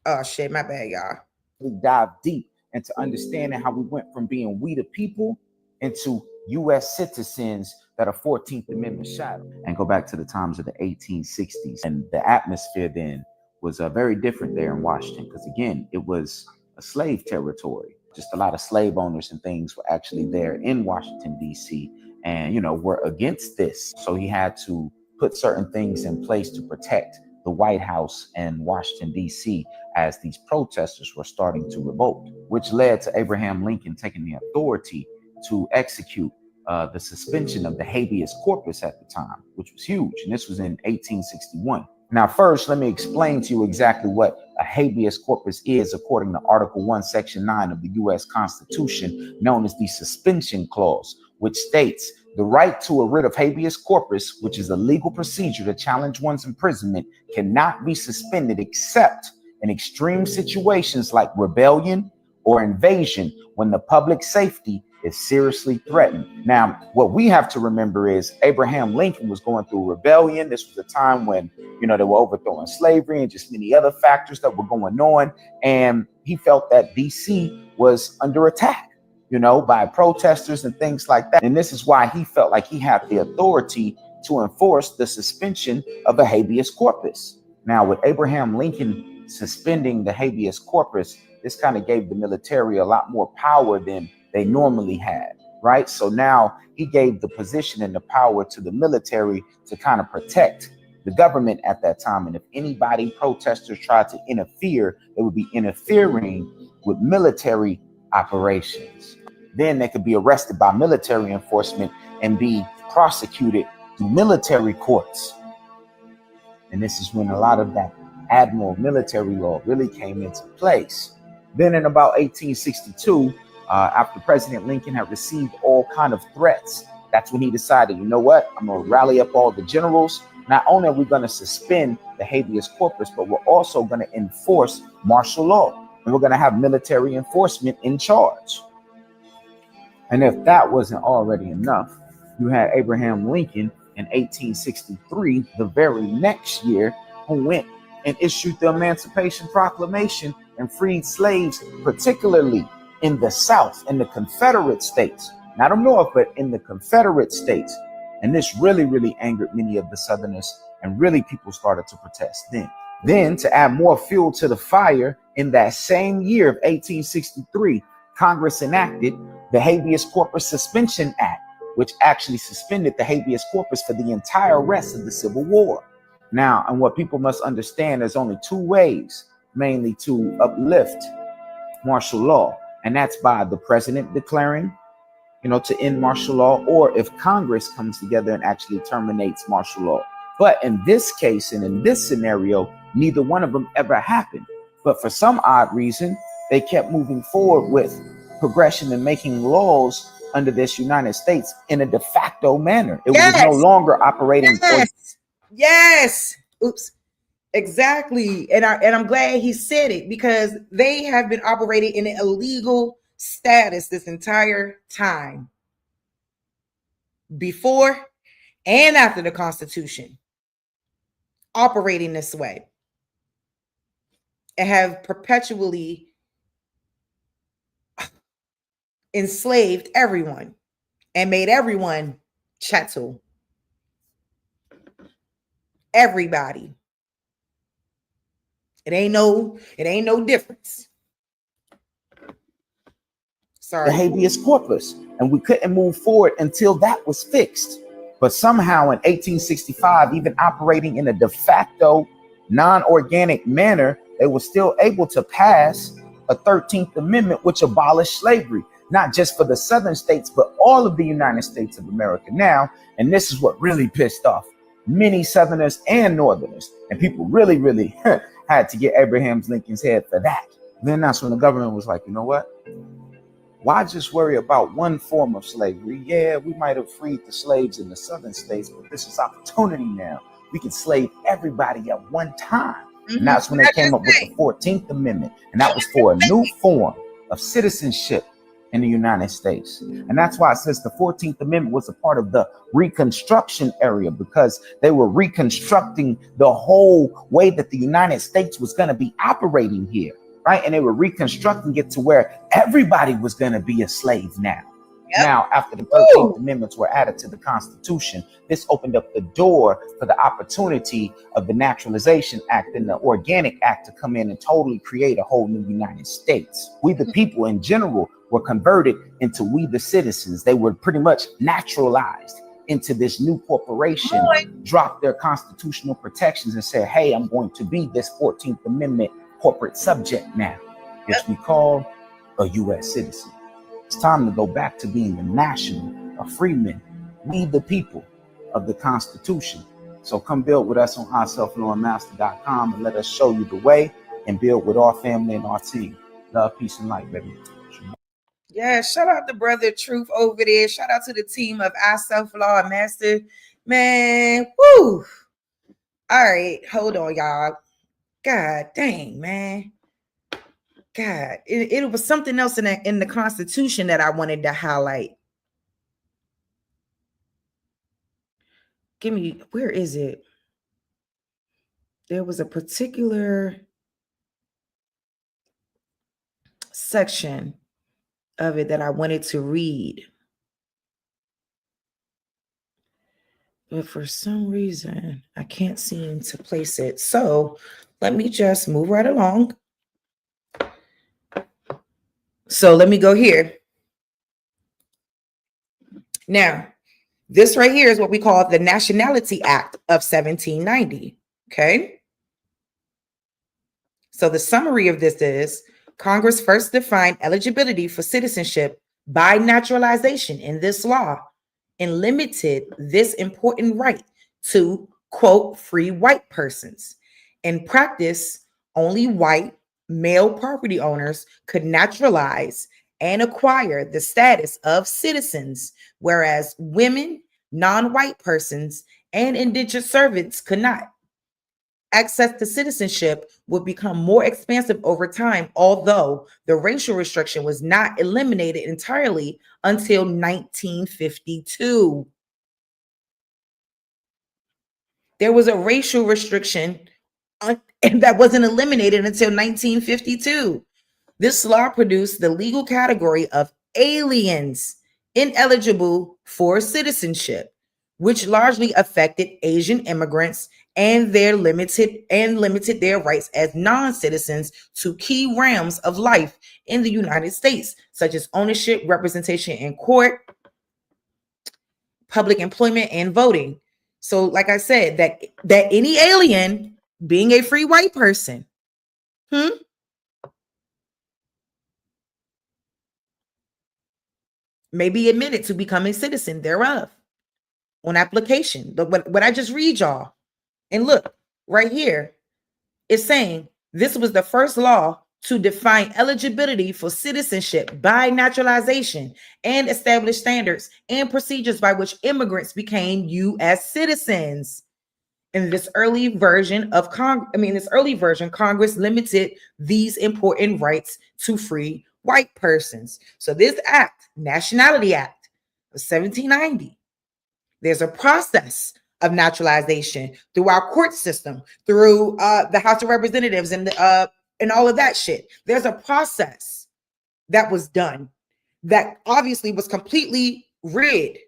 Oh, shit. My bad, y'all. we dive deep into understanding how we went from being we the people into U.S. citizens that are 14th Amendment shadow, and go back to the times of the 1860s. And the atmosphere then was very different there in Washington, because again, it was a slave territory. Just a lot of slave owners and things were actually there in Washington, D.C., and, you know, were against this. So he had to put certain things in place to protect the White House and Washington, D.C., as these protesters were starting to revolt, which led to Abraham Lincoln taking the authority to execute the suspension of the habeas corpus at the time, which was huge. And this was in 1861. Now, first, let me explain to you exactly what a habeas corpus is according to Article 1, Section 9 of the U.S. Constitution, known as the Suspension Clause, which states the right to a writ of habeas corpus, which is a legal procedure to challenge one's imprisonment, cannot be suspended except in extreme situations like rebellion or invasion, when the public safety is seriously threatened. Now, what we have to remember is Abraham Lincoln was going through rebellion. This was a time when, you know, they were overthrowing slavery and just many other factors that were going on. And he felt that DC was under attack, you know, by protesters and things like that. And this is why he felt like he had the authority to enforce the suspension of a habeas corpus. Now, with Abraham Lincoln suspending the habeas corpus, this kind of gave the military a lot more power than they normally had, right? So now he gave the position and the power to the military to kind of protect the government at that time. And if anybody, protesters, tried to interfere, they would be interfering with military operations. Then they could be arrested by military enforcement and be prosecuted through military courts. And this is when a lot of that admiral military law really came into place. Then in about 1862, after President Lincoln had received all kind of threats, that's when he decided, you know what, I'm going to rally up all the generals. Not only are we going to suspend the habeas corpus, but we're also going to enforce martial law. And we're going to have military enforcement in charge. And if that wasn't already enough, you had Abraham Lincoln in 1863, the very next year, who went and issued the Emancipation Proclamation and freed slaves, particularly in the South, in the Confederate States, not the North, but in the Confederate States. And this really, really angered many of the Southerners, and really people started to protest then. Then, to add more fuel to the fire, in that same year of 1863, Congress enacted the Habeas Corpus Suspension Act, which actually suspended the habeas corpus for the entire rest of the Civil War. Now, and what people must understand, there's only two ways mainly to uplift martial law. And that's by the president declaring to end martial law, or if Congress comes together and actually terminates martial law. But in this case and in this scenario, neither one of them ever happened. But for some odd reason, they kept moving forward with progression and making laws under this United States in a de facto manner. It was no longer operating. Yes. Oops. Exactly. And I'm glad he said it, because they have been operating in an illegal status this entire time, before and after the Constitution, operating this way, and have perpetually enslaved everyone and made everyone chattel. Everybody. It ain't no difference. Sorry. The habeas corpus, and we couldn't move forward until that was fixed. But somehow in 1865, even operating in a de facto non-organic manner, they were still able to pass a 13th Amendment, which abolished slavery, not just for the southern states, but all of the United States of America now. And this is what really pissed off many Southerners and Northerners. And people really, really had to get Abraham Lincoln's head for that. Then that's when the government was like, you know what? Why just worry about one form of slavery? Yeah, we might have freed the slaves in the southern states, but this is opportunity now. We can slave everybody at one time. And that's when they came up with the 14th Amendment. And that was for a new form of citizenship in the United States. And that's why it says the 14th Amendment was a part of the Reconstruction area, because they were reconstructing the whole way that the United States was going to be operating here, right? And they were reconstructing it to where everybody was going to be a slave now. Yep. Now, after the 13th Amendments were added to the Constitution, this opened up the door for the opportunity of the Naturalization Act and the Organic Act to come in and totally create a whole new United States. We, the people in general, were converted into we, the citizens. They were pretty much naturalized into this new corporation, dropped their constitutional protections and said, hey, I'm going to be this 14th Amendment corporate subject now, which we call a U.S. citizen. It's time to go back to being a national, a freeman, we the people of the Constitution. So come build with us on ourselfknowingmaster.com and let us show you the way and build with our family and our team. Love, peace, and light, baby. Yeah, shout out to Brother Truth over there. Shout out to the team of Our Self Law and Master. Man, woo. All right, hold on, y'all. God dang, man. God, it was something else in the Constitution that I wanted to highlight. Where is it? There was a particular section of it that I wanted to read, but for some reason I can't seem to place it. So let me just move right along. So let me go here. Now, this right here is what we call the Nationality Act of 1790. Okay. So the summary of this is Congress first defined eligibility for citizenship by naturalization in this law and limited this important right to, quote, free white persons. In practice, only white male property owners could naturalize and acquire the status of citizens, whereas women, non-white persons, and indentured servants could not. Access to citizenship would become more expansive over time, although the racial restriction was not eliminated entirely until 1952. There was a racial restriction that wasn't eliminated until 1952. This law produced the legal category of aliens ineligible for citizenship, which largely affected Asian immigrants and limited their rights as non-citizens to key realms of life in the United States, such as ownership, representation in court, public employment, and voting. So, like I said, that any alien being a free white person, may be admitted to become a citizen thereof on application. But what I just read y'all, and look right here, it's saying this was the first law to define eligibility for citizenship by naturalization and establish standards and procedures by which immigrants became U.S. citizens. In this early version of Congress limited these important rights to free white persons. So this act, Nationality Act of 1790, there's a process of naturalization through our court system, through the House of Representatives and all of that shit. There's a process that was done that obviously was completely rigged.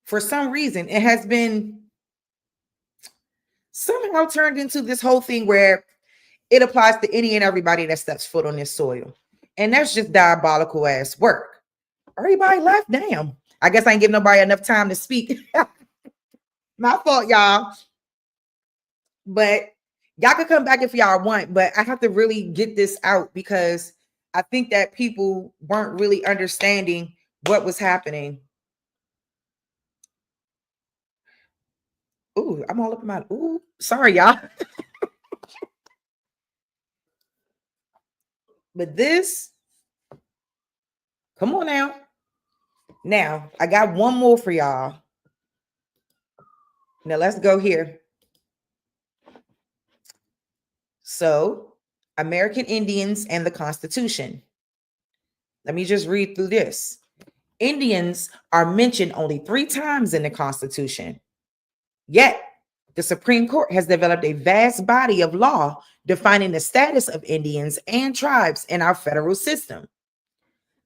For some reason, it has been somehow turned into this whole thing where it applies to any and everybody that steps foot on this soil. And that's just diabolical ass work. Everybody left. Damn. I guess I ain't giving nobody enough time to speak. My fault, y'all. But y'all can come back if y'all want, but I have to really get this out because I think that people weren't really understanding what was happening. Ooh, I'm all up in my, ooh, sorry, y'all. But this, come on now. Now, I got one more for y'all. Now, let's go here. So, American Indians and the Constitution. Let me just read through this. Indians are mentioned only 3 times in the Constitution. Yet, the Supreme Court has developed a vast body of law defining the status of Indians and tribes in our federal system.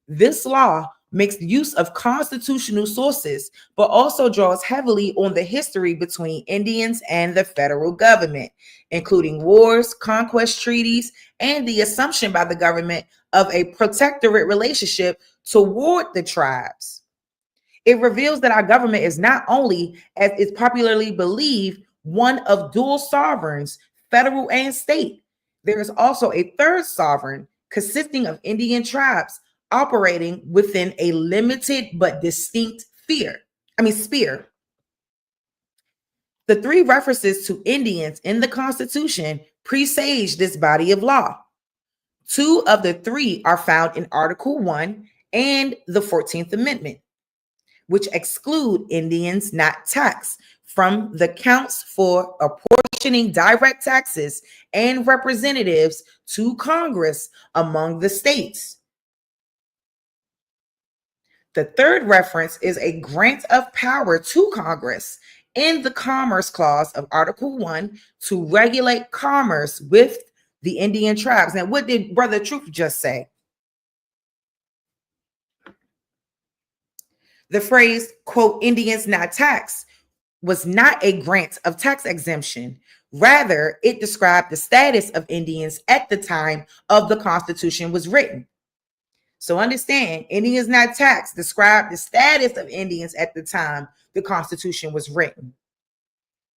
This law makes use of constitutional sources, but also draws heavily on the history between Indians and the federal government, including wars, conquest treaties, and the assumption by the government of a protectorate relationship toward the tribes. It reveals that our government is not only, as is popularly believed, one of dual sovereigns, federal and state. There is also a third sovereign consisting of Indian tribes operating within a limited but distinct sphere. The 3 references to Indians in the Constitution presage this body of law. 2 of the 3 are found in Article 1 and the 14th Amendment, which exclude Indians not taxed from the counts for apportioning direct taxes and representatives to Congress among the states. The 3rd reference is a grant of power to Congress in the Commerce Clause of Article 1 to regulate commerce with the Indian tribes. Now, what did Brother Truth just say? The phrase, quote, Indians not taxed, was not a grant of tax exemption. Rather, it described the status of Indians at the time of the Constitution was written. So understand, Indians not taxed described the status of Indians at the time the Constitution was written.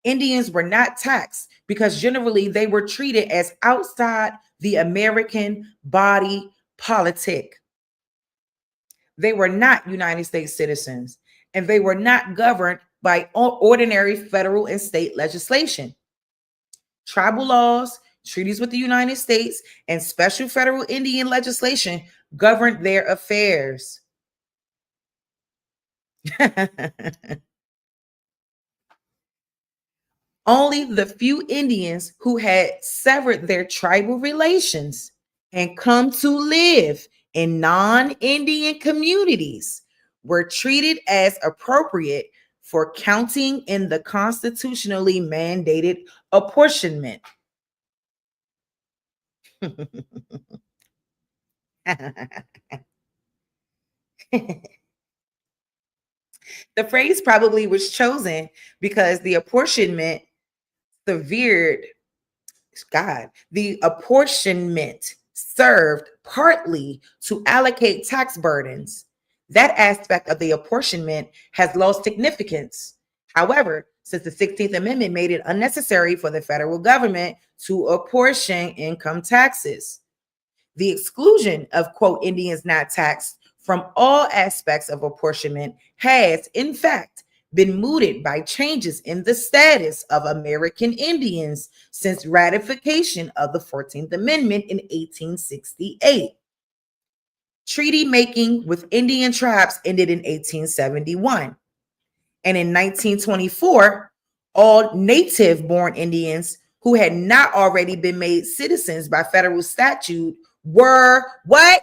Indians were not taxed because generally they were treated as outside the American body politic. They were not United States citizens, and they were not governed by ordinary federal and state legislation. Tribal laws, treaties with the United States, and special federal Indian legislation governed their affairs. Only the few Indians who had severed their tribal relations and come to live in non-Indian communities were treated as appropriate for counting in the constitutionally mandated apportionment. The phrase probably was chosen because the apportionment served partly to allocate tax burdens. That aspect of the apportionment has lost significance. However, since the 16th Amendment made it unnecessary for the federal government to apportion income taxes, the exclusion of, quote, Indians not taxed from all aspects of apportionment has, in fact, been mooted by changes in the status of American Indians since ratification of the 14th Amendment in 1868. Treaty making with Indian tribes ended in 1871. And in 1924, all native-born Indians who had not already been made citizens by federal statute were what?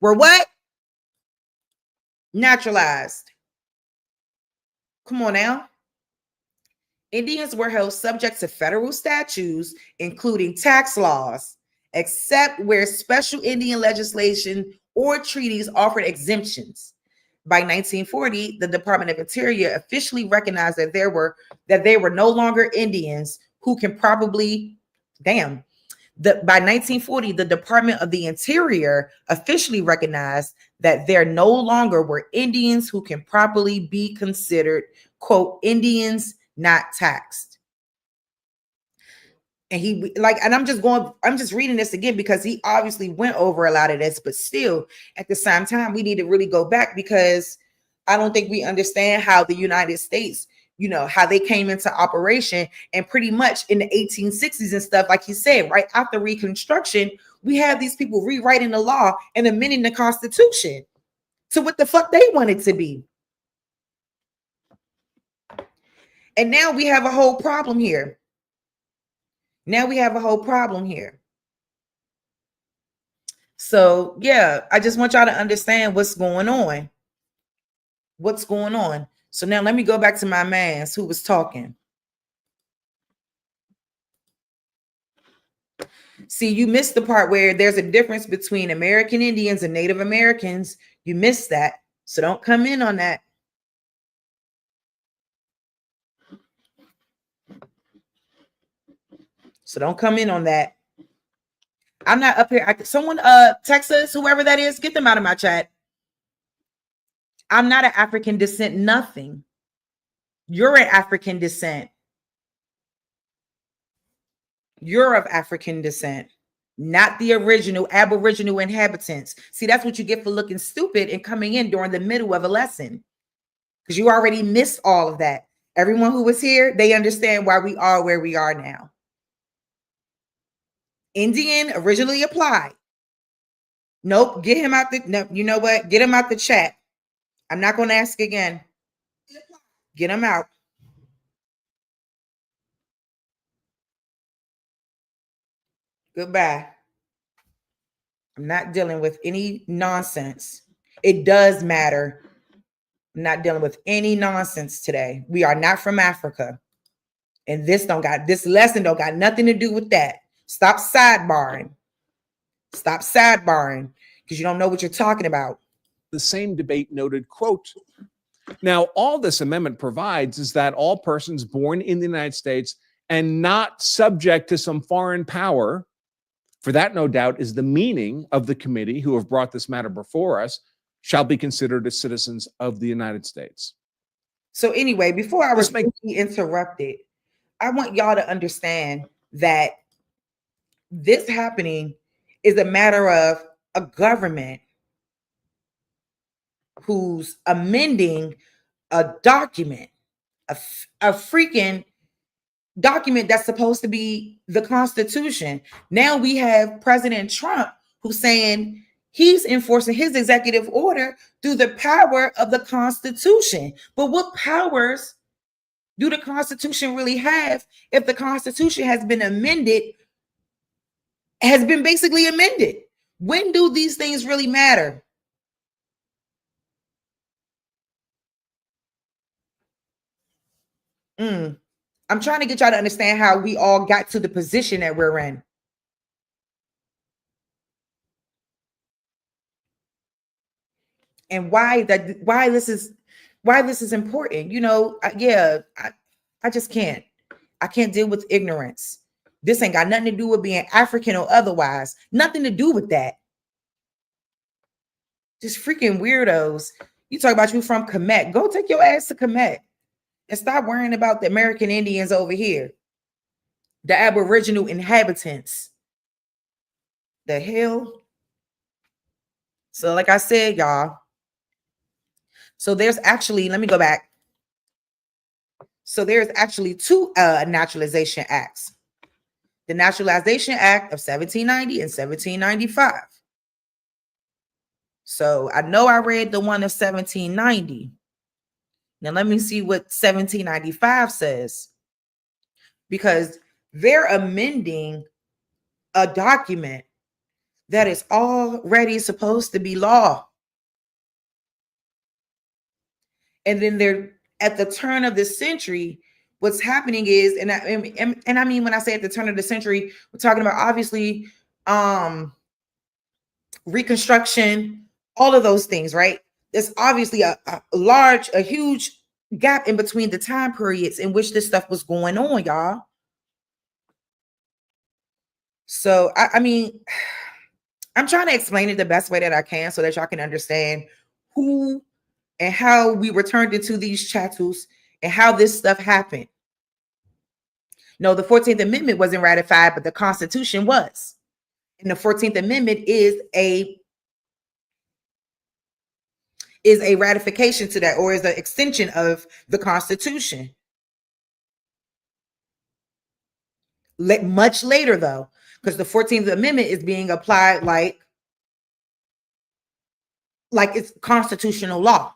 Were what? Naturalized. Come on now. Indians were held subject to federal statutes, including tax laws, except where special Indian legislation or treaties offered exemptions. By 1940, the Department of Interior officially recognized that they were no longer Indians who can probably, by 1940, the Department of the Interior officially recognized that there no longer were Indians who can properly be considered, quote, Indians not taxed. And I'm just reading this again because he obviously went over a lot of this, but still at the same time, we need to really go back because I don't think we understand how the United States, how they came into operation. And pretty much in the 1860s and stuff, like he said, right after Reconstruction, we have these people rewriting the law and amending the Constitution to what the fuck they want it to be. And now we have a whole problem here. So, yeah, I just want y'all to understand what's going on. So now let me go back to my mans who was talking. See, you missed the part where there's a difference between American Indians and Native Americans. You missed that. So don't come in on that. I'm not up here. Someone Texas, whoever that is, get them out of my chat. I'm not an African descent, nothing. You're an African descent. You're of African descent, not the original Aboriginal inhabitants. See, that's what you get for looking stupid and coming in during the middle of a lesson. Because you already missed all of that. Everyone who was here, they understand why we are where we are now. Indian originally applied. Nope, get him out no, you know what? Get him out the chat. I'm not going to ask again. Get him out. Goodbye. I'm not dealing with any nonsense. It does matter. I'm not dealing with any nonsense today. We are not from Africa. And this lesson don't got nothing to do with that. Stop sidebarring. Because you don't know what you're talking about. The same debate noted, quote, now all this amendment provides is that all persons born in the United States and not subject to some foreign power, for that no doubt is the meaning of the committee who have brought this matter before us, shall be considered as citizens of the United States. So anyway, before I was interrupted, I want y'all to understand that this happening is a matter of a government who's amending a document, a freaking document that's supposed to be the Constitution. Now we have President Trump who's saying he's enforcing his executive order through the power of the Constitution. But what powers do the Constitution really have if the Constitution has been basically amended? When do these things really matter? I'm trying to get y'all to understand how we all got to the position that we're in. And why this is important. I just can't. I can't deal with ignorance. This ain't got nothing to do with being African or otherwise. Nothing to do with that. Just freaking weirdos. You talk about you from Kemet. Go take your ass to Kemet. And stop worrying about the American Indians over here. The Aboriginal inhabitants. The hell? So like I said, y'all, so there's actually, let me go back. So there's actually two naturalization acts. The Naturalization Act of 1790 and 1795. So I know I read the one of 1790. Now let me see what 1795 says, because they're amending a document that is already supposed to be law. And then they're at the turn of the century. What's happening is, and I mean, when I say at the turn of the century, we're talking about obviously Reconstruction, all of those things, right? There's obviously a huge gap in between the time periods in which this stuff was going on, y'all. So I mean, I'm trying to explain it the best way that I can so that y'all can understand who and how we were turned into these chattels and how this stuff happened. No, the 14th Amendment wasn't ratified, but the Constitution was. And the 14th Amendment is a ratification to that, or is an extension of the Constitution. Much later, though, because the 14th Amendment is being applied like it's constitutional law,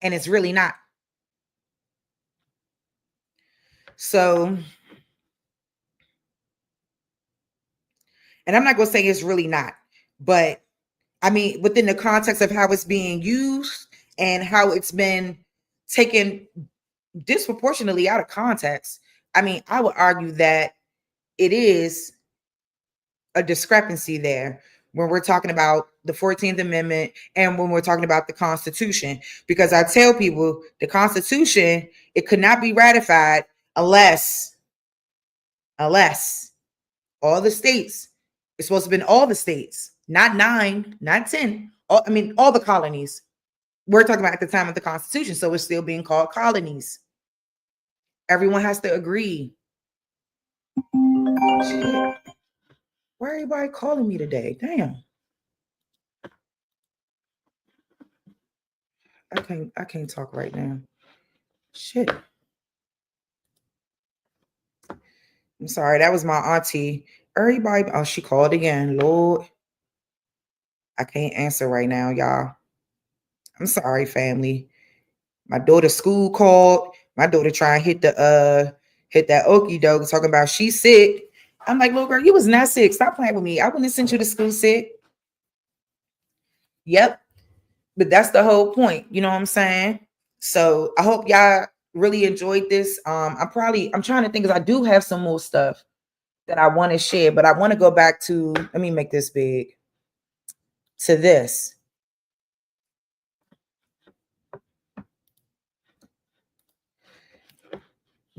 and it's really not. So, and I'm not going to say it's really not, but I mean, within the context of how it's being used and how it's been taken disproportionately out of context, I mean, I would argue that it is a discrepancy there when we're talking about the 14th Amendment and when we're talking about the Constitution. Because I tell people the Constitution, it could not be ratified unless all the states, it's supposed to have been all the states, not 9, not 10, all the colonies. We're talking about at the time of the Constitution, so it's still being called colonies. Everyone has to agree. Shit. Why everybody calling me today? Damn. I can't talk right now. Shit. I'm sorry. That was my auntie. Everybody, oh, she called again. Lord. I can't answer right now, y'all. I'm sorry, family. My daughter's school called. My daughter trying to hit that okie doke, talking about she's sick. I'm like, little girl, you was not sick. Stop playing with me. I wouldn't have sent you to school sick. Yep. But that's the whole point. You know what I'm saying? So I hope y'all really enjoyed this. I'm trying to think, because I do have some more stuff that I want to share, but I want to go back to, let me make this big, to this.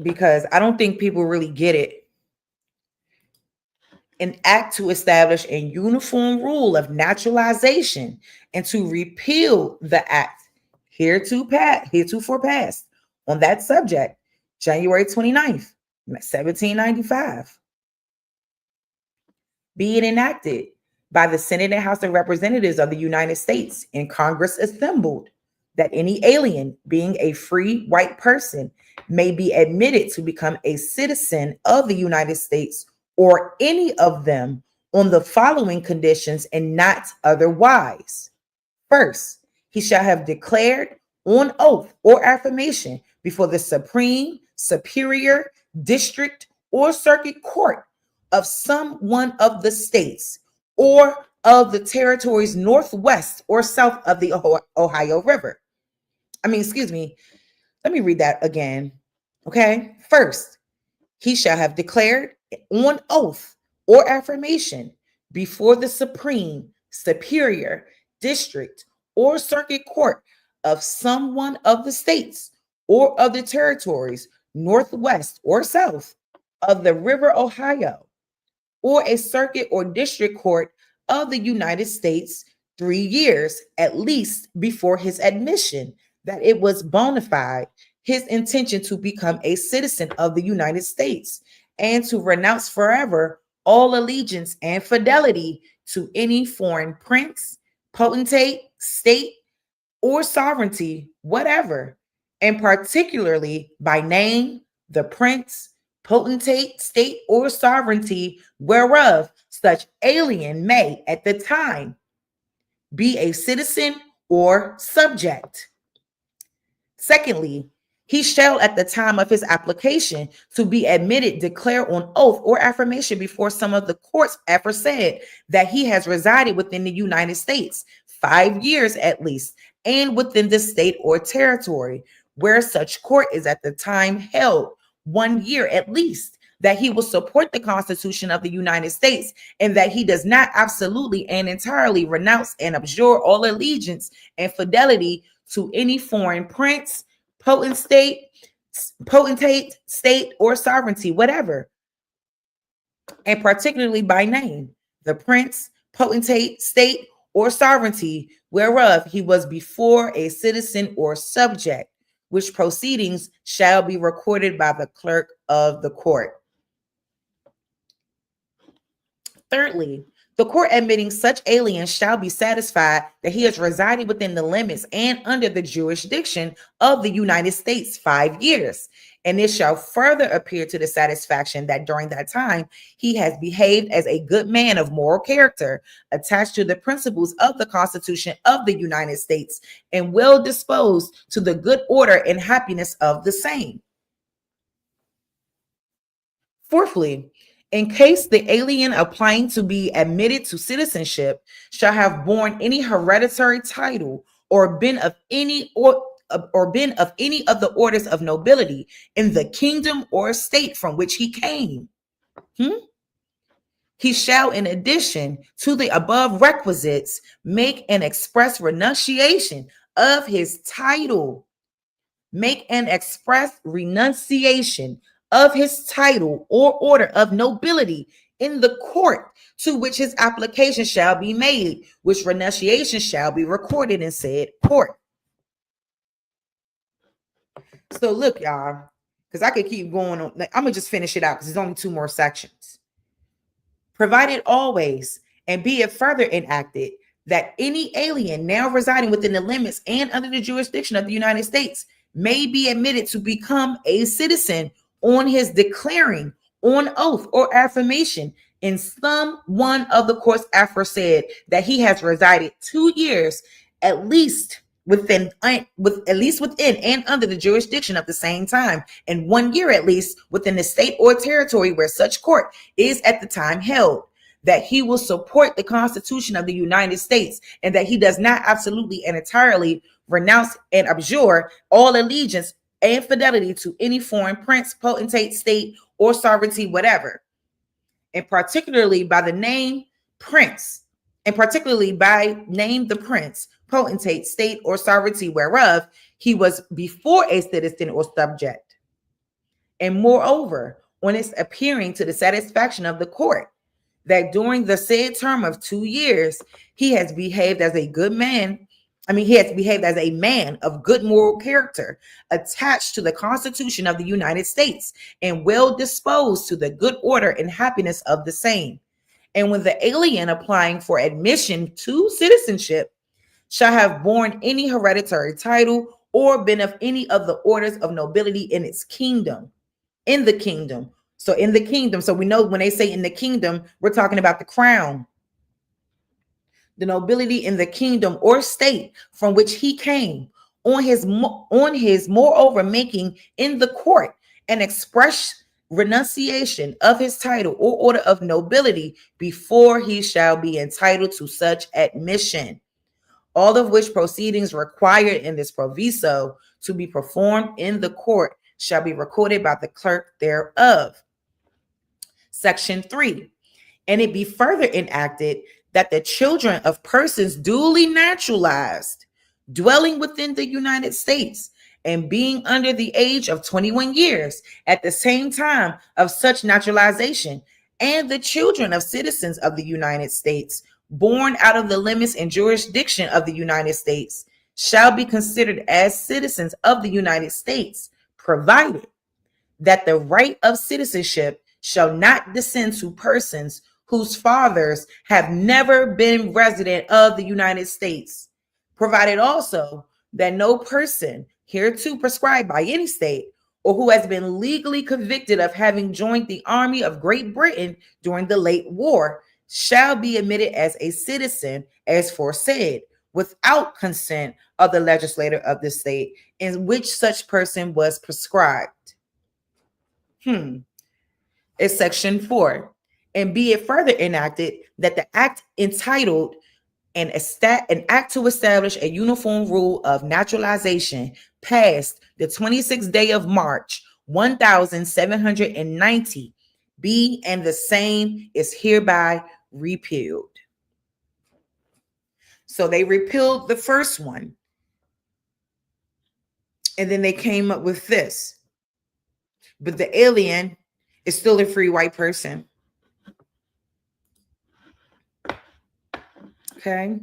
Because I don't think people really get it. An act to establish a uniform rule of naturalization and to repeal the act heretofore passed on that subject, January 29th, 1795. Being enacted by the Senate and House of Representatives of the United States and Congress assembled, that any alien, being a free white person, may be admitted to become a citizen of the United States or any of them on the following conditions and not otherwise. First, he shall have declared on oath or affirmation before the Supreme, Superior, District, or Circuit Court of some one of the states or of the territories northwest or south of the Ohio River. Let me read that again. Okay. First, he shall have declared on oath or affirmation before the Supreme, Superior, District, or Circuit Court of some one of the states or of the territories northwest or south of the River Ohio, or a circuit or district court of the United States 3 years at least before his admission that it was bona fide his intention to become a citizen of the United States and to renounce forever all allegiance and fidelity to any foreign prince, potentate, state, or sovereignty, whatever, and particularly by name, the prince, potentate, state, or sovereignty whereof such alien may at the time be a citizen or subject. Secondly, he shall at the time of his application to be admitted declare on oath or affirmation before some of the courts aforesaid that he has resided within the United States 5 years at least, and within the state or territory where such court is at the time held 1 year at least, that he will support the Constitution of the United States, and that he does not absolutely and entirely renounce and abjure all allegiance and fidelity to any foreign prince, potentate, state, or sovereignty, whatever, and particularly by name, the prince, potentate, state, or sovereignty whereof he was before a citizen or subject, which proceedings shall be recorded by the clerk of the court. Thirdly, the court admitting such alien shall be satisfied that he has resided within the limits and under the jurisdiction of the United States 5 years. And it shall further appear to the satisfaction that during that time he has behaved as a good man of moral character, attached to the principles of the Constitution of the United States, and well disposed to the good order and happiness of the same. Fourthly, in case the alien applying to be admitted to citizenship shall have borne any hereditary title or been of any of the orders of nobility in the kingdom or state from which he came, he shall, in addition to the above requisites, make an express renunciation of his title. Make an express renunciation of his title or order of nobility in the court to which his application shall be made, which renunciation shall be recorded in said court. So look, y'all, because I could keep going on. I'm gonna just finish it out because there's only 2 more sections. Provided always, and be it further enacted, that any alien now residing within the limits and under the jurisdiction of the United States may be admitted to become a citizen on his declaring on oath or affirmation in some one of the courts aforesaid that he has resided 2 years at least within and under the jurisdiction of the same time, and 1 year at least within the state or territory where such court is at the time held, that he will support the Constitution of the United States, and that he does not absolutely and entirely renounce and abjure all allegiance and fidelity to any foreign prince, potentate, state, or sovereignty, whatever, and particularly by the name prince, and particularly by name the prince, potentate, state, or sovereignty whereof he was before a citizen or subject. And moreover, on its appearing to the satisfaction of the court that during the said term of 2 years he has behaved as a good man, he has behaved as a man of good moral character, attached to the Constitution of the United States, and well disposed to the good order and happiness of the same. And when the alien applying for admission to citizenship shall have borne any hereditary title or been of any of the orders of nobility in its kingdom, in the kingdom. So in the kingdom, so we know when they say in the kingdom, we're talking about the crown, the nobility in the kingdom or state from which he came, on his moreover making in the court an express renunciation of his title or order of nobility before he shall be entitled to such admission. All of which proceedings required in this proviso to be performed in the court shall be recorded by the clerk thereof. Section 3. And it be further enacted that the children of persons duly naturalized, dwelling within the United States, and being under the age of 21 years at the same time of such naturalization, and the children of citizens of the United States, born out of the limits and jurisdiction of the United States, shall be considered as citizens of the United States, provided that the right of citizenship shall not descend to persons whose fathers have never been resident of the United States, provided also that no person hereto prescribed by any state or who has been legally convicted of having joined the army of Great Britain during the late war shall be admitted as a citizen as foresaid, without consent of the legislator of the state in which such person was prescribed. It's section 4. And be it further enacted that the act entitled an act to establish a uniform rule of naturalization passed the 26th day of March 1790 be and the same is hereby repealed. So they repealed the first one. And then they came up with this. But the alien is still a free white person. Okay.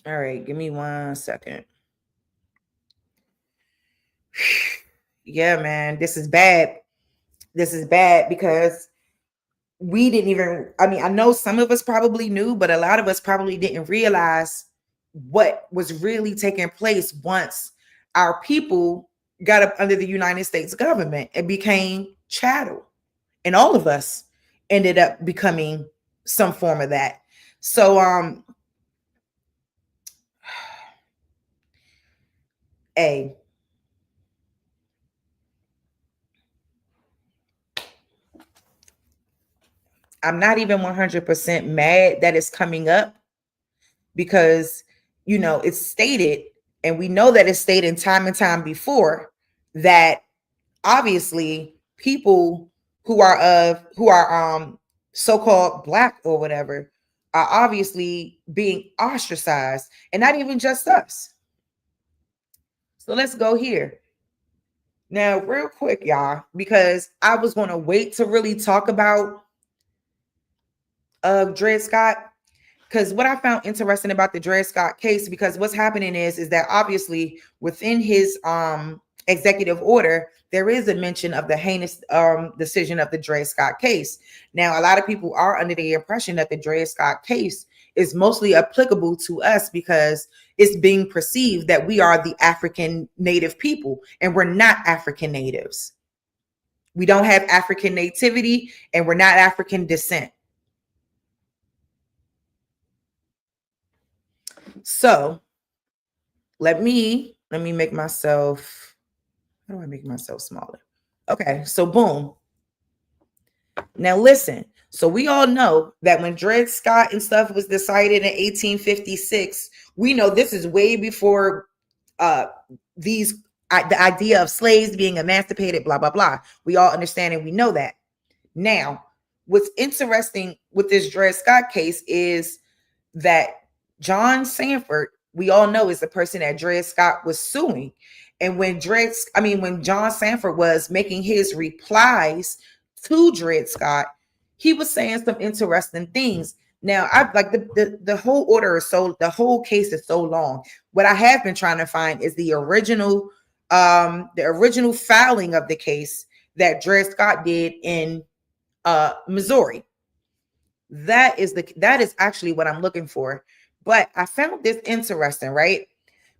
All right, give me 1 second. Yeah, man, this is bad. This is bad because we didn't even, I mean, I know some of us probably knew, but a lot of us probably didn't realize what was really taking place once our people got up under the United States government and became chattel. And all of us ended up becoming some form of that. So, I'm not even 100% mad that it's coming up because, you know, it's stated, and we know that it's stated time and time before, that obviously people who are so-called Black or whatever are obviously being ostracized, and not even just us. So let's go here. Now, real quick, y'all, because I was going to wait to really talk about Dred Scott, because what I found interesting about the Dred Scott case, because what's happening is that obviously within his executive order, there is a mention of the heinous decision of the Dred Scott case. Now, a lot of people are under the impression that the Dred Scott case is mostly applicable to us because it's being perceived that we are the African native people, and we're not African natives. We don't have African nativity, and we're not African descent. So let me make myself, how do I make myself smaller? Okay, so boom. Now listen, so we all know that when Dred Scott and stuff was decided in 1856, we know this is way before the idea of slaves being emancipated, blah, blah, blah. We all understand and we know that. Now, what's interesting with this Dred Scott case is that John Sanford, we all know, is the person that Dred Scott was suing. And when John Sanford was making his replies to Dred Scott, he was saying some interesting things. Now, I like the whole order is the whole case is so long. What I have been trying to find is the original filing of the case that Dred Scott did in Missouri. That is actually what I'm looking for. But I found this interesting, right?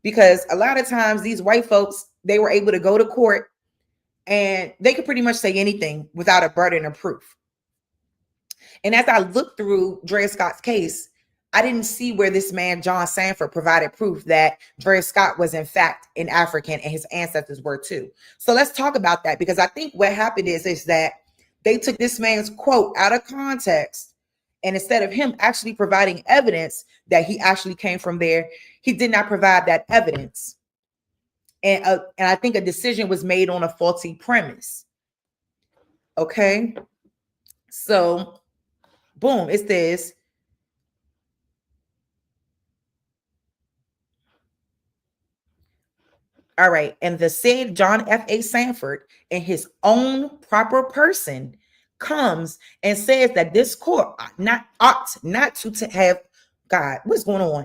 Because a lot of times these white folks, they were able to go to court and they could pretty much say anything without a burden of proof. And as I looked through Dred Scott's case, I didn't see where this man, John Sanford, provided proof that Dred Scott was in fact an African and his ancestors were too. So let's talk about that, because I think what happened is that they took this man's quote out of context. And instead of him actually providing evidence that he actually came from there, he did not provide that evidence. And I think a decision was made on a faulty premise. Okay. So, boom, it says, all right. And the said John F.A. Sanford, in his own proper person, comes and says that this court ought not to have, God, what's going on?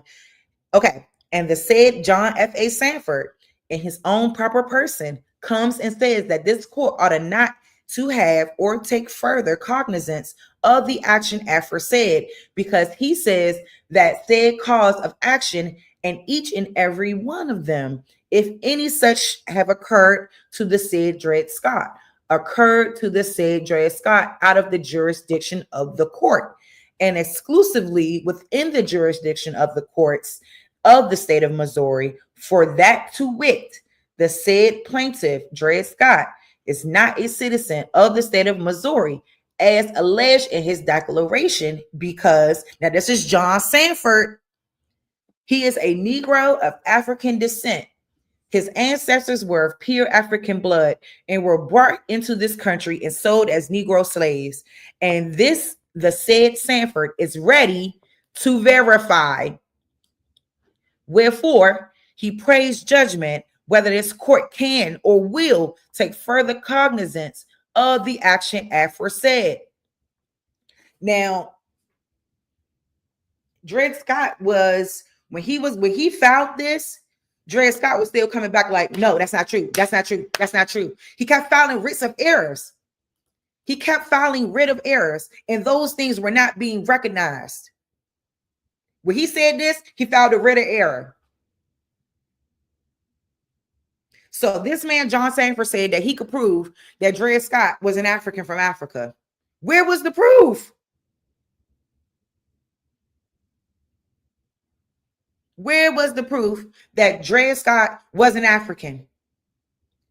Okay. And the said John F.A. Sanford, in his own proper person, comes and says that this court ought to not to have or take further cognizance of the action aforesaid, because he says that said cause of action and each and every one of them, if any such have occurred to the said Dred Scott, occurred to the said Dred Scott out of the jurisdiction of the court and exclusively within the jurisdiction of the courts of the state of Missouri, for that to wit, the said plaintiff, Dred Scott, is not a citizen of the state of Missouri, as alleged in his declaration, because, now this is John Sanford, he is a Negro of African descent. His ancestors were of pure African blood and were brought into this country and sold as Negro slaves. And this, the said Sanford, is ready to verify. Wherefore, he prays judgment whether this court can or will take further cognizance of the action aforesaid. Now, Dred Scott was, when he filed this, Dred Scott was still coming back like, no, that's not true. That's not true. That's not true. He kept filing writs of errors. He kept filing writ of errors, and those things were not being recognized. When he said this, he filed a writ of error. So this man, John Sanford, said that he could prove that Dred Scott was an African from Africa. Where was the proof? Where was the proof that Dred Scott was an African?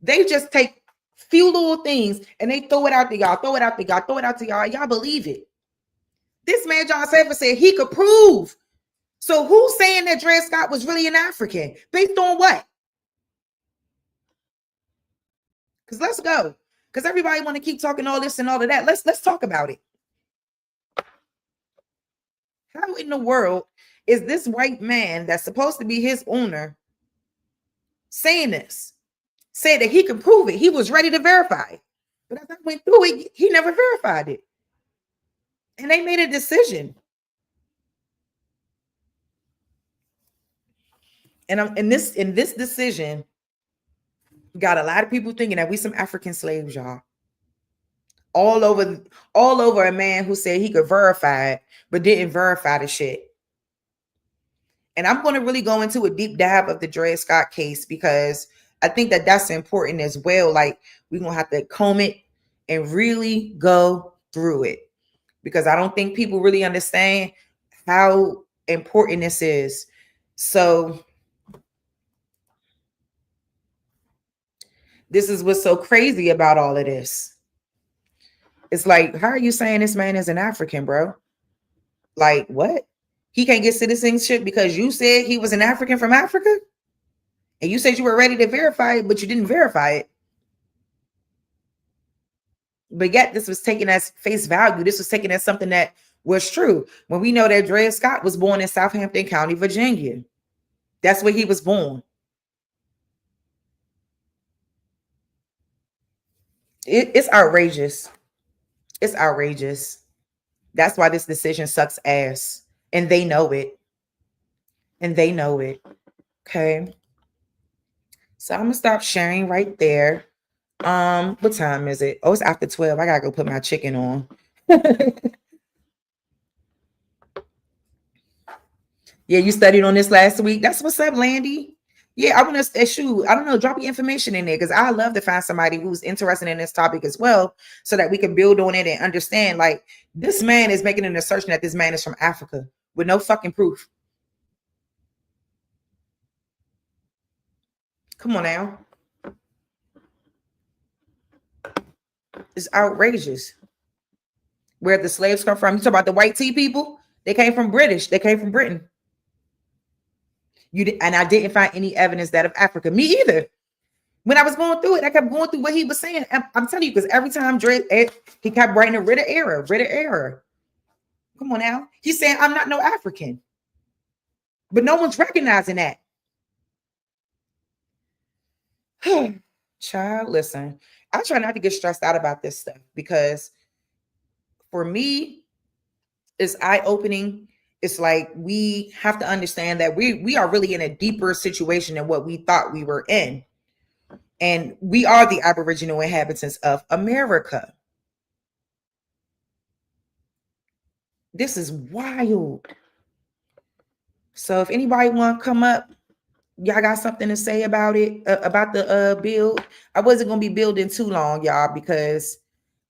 They just take few little things and they throw it out to y'all, throw it out to y'all, throw it out to y'all. Y'all believe it. This man, John Sanford, said he could prove. So who's saying that Dred Scott was really an African? Based on what? Because let's go. Because everybody want to keep talking all this and all of that. Let's talk about it. How in the world is this white man that's supposed to be his owner saying this? Said that he can prove it. He was ready to verify it. But as I went through it, he never verified it. And they made a decision. And in this decision, got a lot of people thinking that we some African slaves, y'all. All over a man who said he could verify it, but didn't verify the shit. And I'm going to really go into a deep dive of the Dred Scott case, because I think that that's important as well. Like, we're going to have to comb it and really go through it, because I don't think people really understand how important this is. So this is what's so crazy about all of this. It's like, how are you saying this man is an African, bro? Like, what? He can't get citizenship because you said he was an African from Africa? And you said you were ready to verify it, but you didn't verify it. But yet this was taken as face value. This was taken as something that was true. When we know that Dred Scott was born in Southampton County, Virginia. That's where he was born. It's outrageous. It's outrageous. That's why this decision sucks ass. And they know it. And they know it. Okay. So I'm gonna stop sharing right there. What time is it? Oh, it's after 12. I gotta go put my chicken on. Yeah, you studied on this last week. That's what's up, Landy. Yeah, I want to shoot. I don't know. Drop your information in there, because I love to find somebody who's interested in this topic as well, so that we can build on it and understand. Like, this man is making an assertion that this man is from Africa with no fucking proof. Come on now. It's outrageous. Where the slaves come from? You talk about the white tea people? They came from British. They came from Britain. And I didn't find any evidence that of Africa. Me either. When I was going through it, I kept going through what he was saying. I'm telling you, because every time he kept writing a writ of error. Come on now. He's saying, I'm not no African. But no one's recognizing that. Child, listen. I try not to get stressed out about this stuff, because for me, it's eye-opening it's like we have to understand that we are really in a deeper situation than what we thought we were in. And we are the Aboriginal inhabitants of America. This is wild. So if anybody want to come up, y'all got something to say about it, about the build. I wasn't going to be building too long, y'all, because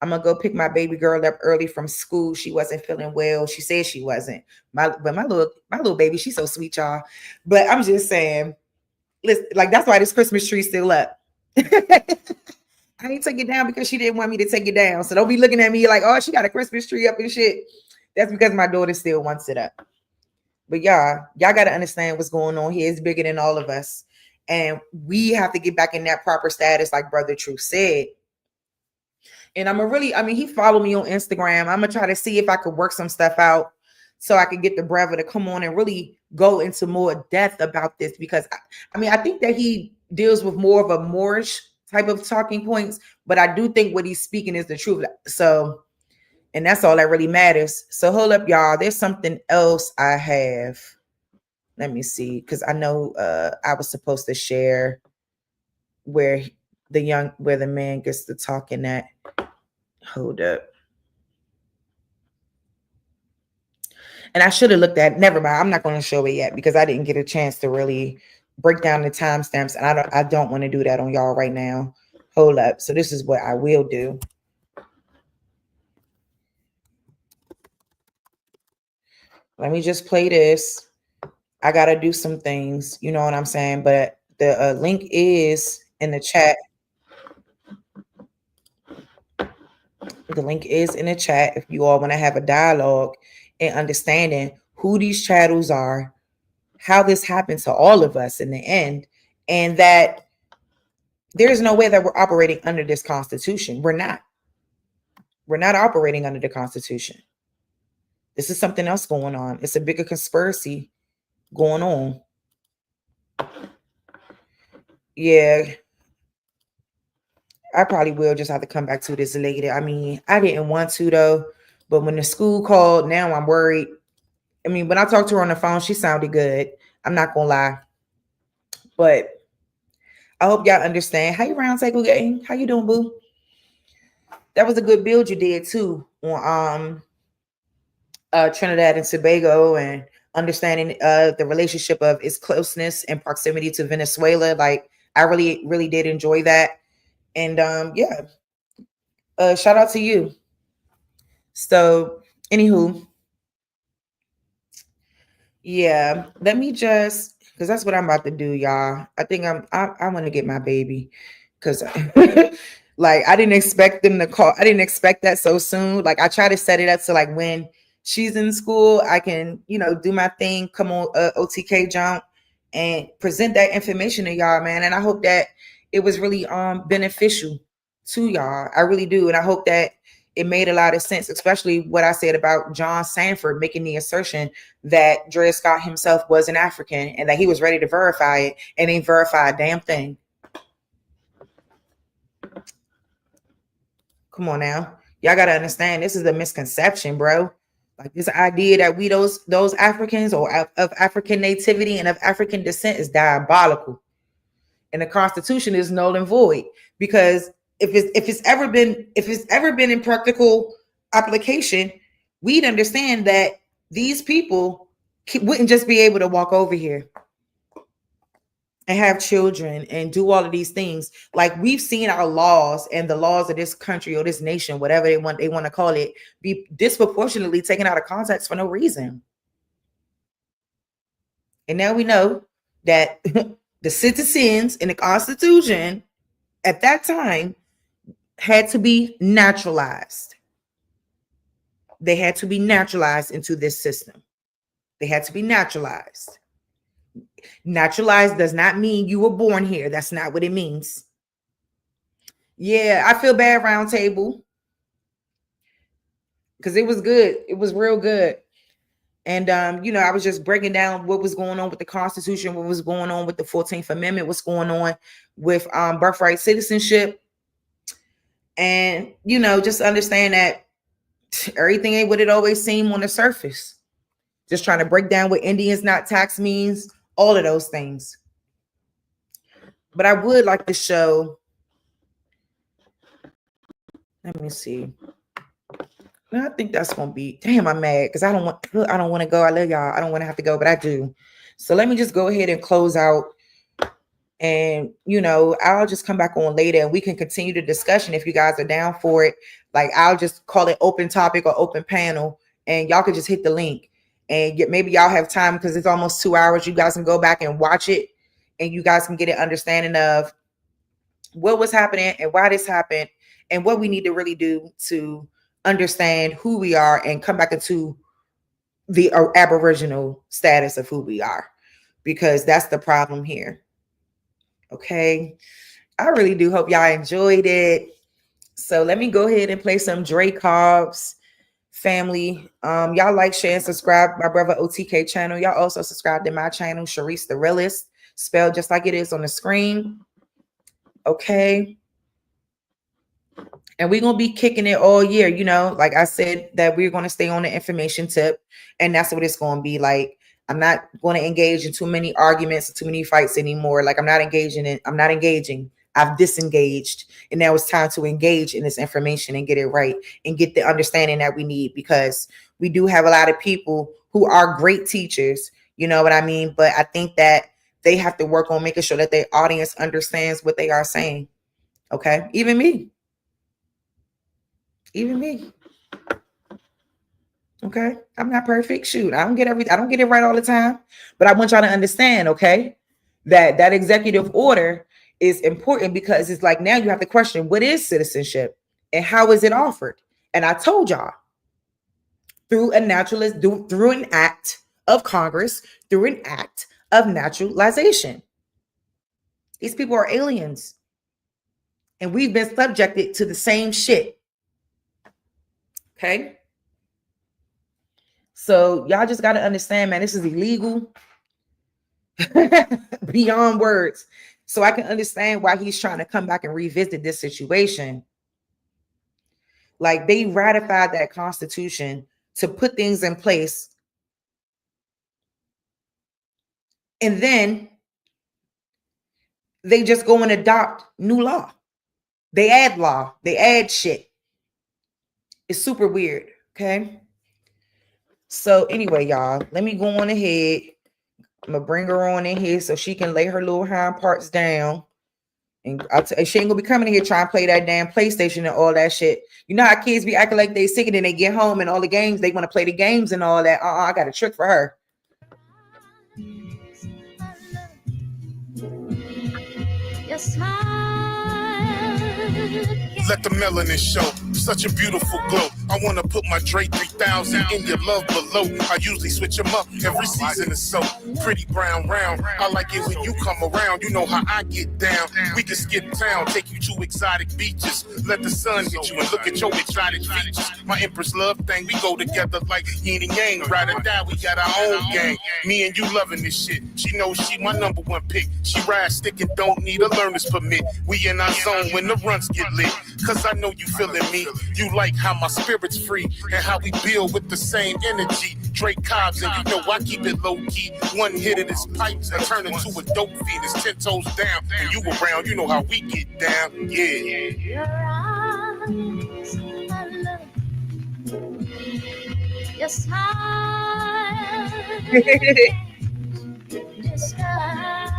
I'm going to go pick my baby girl up early from school. She wasn't feeling well. She said she wasn't. But my little baby, she's so sweet, y'all. But I'm just saying, listen, like, that's why this Christmas tree's still up. I ain't take it down because she didn't want me to take it down. So don't be looking at me like, oh, she got a Christmas tree up and shit. That's because my daughter still wants it up. But y'all got to understand what's going on here. It's bigger than all of us. And we have to get back in that proper status, like Brother Truth said. And he followed me on Instagram. I'm going to try to see if I could work some stuff out so I could get the brother to come on and really go into more depth about this. Because, I think that he deals with more of a Moorish type of talking points, but I do think what he's speaking is the truth. So, and that's all that really matters. So hold up, y'all. There's something else I have. Let me see, because I know I was supposed to share where the man gets to talking at. Hold up. And I should have looked at, never mind. I'm not going to show it yet because I didn't get a chance to really break down the timestamps. And I don't want to do that on y'all right now. Hold up. So this is what I will do. Let me just play this. I got to do some things. You know what I'm saying? But the link is in the chat. The link is in the chat if you all want to have a dialogue and understanding who these channels are, how this happened to all of us in the end, and that there's no way that we're operating under this Constitution. We're not. We're not operating under the Constitution. This is something else going on. It's a bigger conspiracy going on. Yeah. I probably will just have to come back to this later. I mean, I didn't want to though, but when the school called, now I'm worried. I mean, when I talked to her on the phone, she sounded good. I'm not gonna lie. But I hope y'all understand. How you Round Table Gang? How you doing, boo? That was a good build you did too on Trinidad and Tobago, and understanding the relationship of its closeness and proximity to Venezuela. Like, I really, really did enjoy that. And shout out to you. So, anywho, yeah, let me just, because that's what I'm about to do, y'all. I think I want to get my baby, because like, I didn't expect them to call. I didn't expect that so soon. Like, I try to set it up so like when she's in school, I can, do my thing, come on OTK jump and present that information to y'all, man. And I hope that it was really beneficial to y'all. I really do. And I hope that it made a lot of sense, especially what I said about John Sanford making the assertion that Dre Scott himself was an African and that he was ready to verify it and ain't verify a damn thing. Come on now. Y'all got to understand, this is a misconception, bro. Like, this idea that we those Africans or of African nativity and of African descent is diabolical. And the Constitution is null and void, because if it's ever been in practical application, we'd understand that these people wouldn't just be able to walk over here and have children and do all of these things. Like, we've seen our laws and the laws of this country or this nation, whatever they want to call it, be disproportionately taken out of context for no reason. And now we know that the citizens in the Constitution at that time had to be naturalized. They had to be naturalized into this system. They had to be naturalized. Naturalized does not mean you were born here. That's not what it means. Yeah, I feel bad, Round Table, because it was good. It was real good. And, I was just breaking down what was going on with the Constitution, what was going on with the 14th Amendment, what's going on with birthright citizenship. And, just understand that everything ain't what it always seemed on the surface. just trying to break down what Indians not taxed means, all of those things. But I would like to show, let me see. No, I think that's gonna be, damn, I'm mad because I don't want to go. I love y'all. I don't want to have to go, but I do. So let me just go ahead and close out. And, you know, I'll just come back on later and we can continue the discussion if you guys are down for it. Like, I'll just call it open topic or open panel and y'all could just hit the link and maybe y'all have time because it's almost 2 hours. You guys can go back and watch it and you guys can get an understanding of what was happening and why this happened and what we need to really do to understand who we are and come back into the aboriginal status of who we are, because that's the problem here. Okay, I really do hope y'all enjoyed it. So let me go ahead and play some Dre Cobbs. Family, y'all like, share, and subscribe my brother OTK channel. Y'all also subscribe to my channel, Sharice the Realist, spelled just like it is on the screen. Okay, and we're gonna be kicking it all year. You know, like I said, that we're gonna stay on the information tip, and that's what it's gonna be like. I'm not going to engage in too many arguments, too many fights anymore. Like I'm not engaging. I've disengaged. And now it's time to engage in this information and get it right and get the understanding that we need, because we do have a lot of people who are great teachers. You know what I mean? But I think that they have to work on making sure that their audience understands what they are saying. Okay. Even me. Okay, I'm not perfect. Shoot, I don't get it right all the time, but I want y'all to understand, okay, that executive order is important, because it's like now you have to question what is citizenship and how is it offered. And I told y'all, through an act of Congress, through an act of naturalization. These people are aliens, and we've been subjected to the same shit. Okay. So y'all just got to understand, man, this is illegal beyond words. So I can understand why he's trying to come back and revisit this situation. Like, they ratified that Constitution to put things in place. And then they just go and adopt new law. They add shit. It's super weird. Okay. So anyway, y'all, let me go on ahead. I'm gonna bring her on in here so she can lay her little hind parts down. And she ain't gonna be coming in here trying to play that damn PlayStation and all that shit. You know how kids be acting like they sick and then they get home and all the games, they want to play the games and all that. I got a trick for her. Your smile. Let the melanin show, such a beautiful glow. I wanna put my Dre 3000 in your love below. I usually switch them up every season or so. Pretty brown round, I like it when you come around. You know how I get down. We can skip town, take you to exotic beaches. Let the sun hit you and look at your exotic features. My Empress love thing, we go together like yin and yang. Ride or die, we got our own gang. Me and you loving this shit. She knows she my number one pick. She ride stick and don't need a learner's permit. We in our zone when the runs get lit. Cause I know you feeling me. You like how my spirit's free and how we build with the same energy. Dre Cobbs, and you know I keep it low key. One hit of this pipes and turn into a dope fiend. It's 10 toes down and you around. You know how we get down. Yeah. Your eyes, I love. Your smile. Disguise.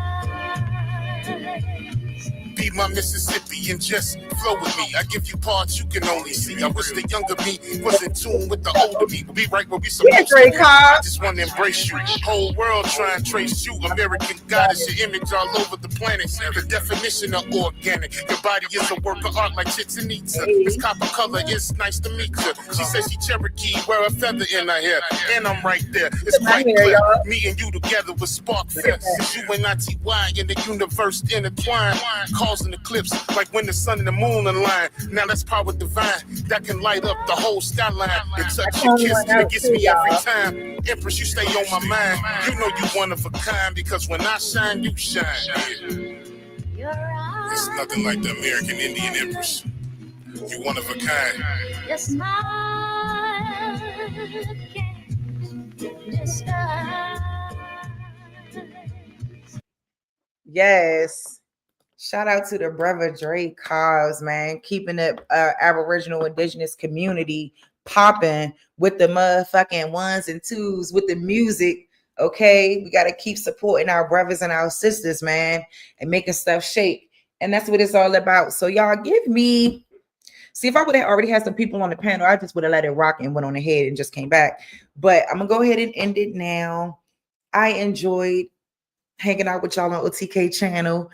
Be my Mississippi and just flow with me. I give you parts you can only see. I wish the younger me was in tune with the older me. We'll be right where we supposed to be. I just want to embrace you. Whole world try and trace you. American goddess, your image all over the planet. The definition of organic. Your body is a work of art like Chichen Itza. It's copper color, it's nice to meet you. She says she Cherokee, wear a feather in her hair. And I'm right there. It's quite clear. Me and you together with Spark Fest. It's you and ITY in the universe intertwined. Causing eclipse like when the sun and the moon align. Now that's power divine that can light up the whole skyline. The touch you kiss that gets me every time. Empress, you stay on my mind. You know you one of a kind because when I shine, you shine. Yeah. It's nothing like the American Indian Empress. You one of a kind. Your smile. disguise. Yes. Shout out to the brother Dre Cause, man, keeping the Aboriginal Indigenous community popping with the motherfucking ones and twos with the music. Okay, we got to keep supporting our brothers and our sisters, man, and making stuff shake. And that's what it's all about. So y'all give me, see, if I would have already had some people on the panel, I just would have let it rock and went on ahead and just came back. But I'm gonna go ahead and end it now. I enjoyed hanging out with y'all on OTK channel.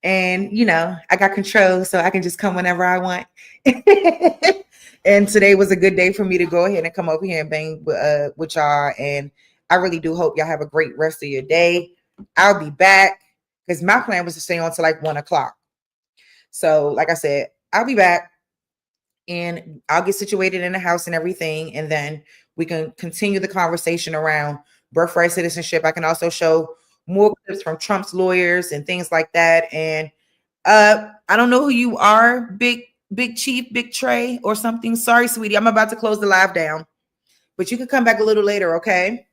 And, you know, I got control, so I can just come whenever I want. And today was a good day for me to go ahead and come over here and bang with y'all. And I really do hope y'all have a great rest of your day. I'll be back because my plan was to stay on till like 1 o'clock. So, like I said, I'll be back and I'll get situated in the house and everything. And then we can continue the conversation around birthright citizenship. I can also show more clips from Trump's lawyers and things like that. And I don't know who you are, Big Chief, Big Trey or something. Sorry, sweetie. I'm about to close the live down, but you can come back a little later, okay?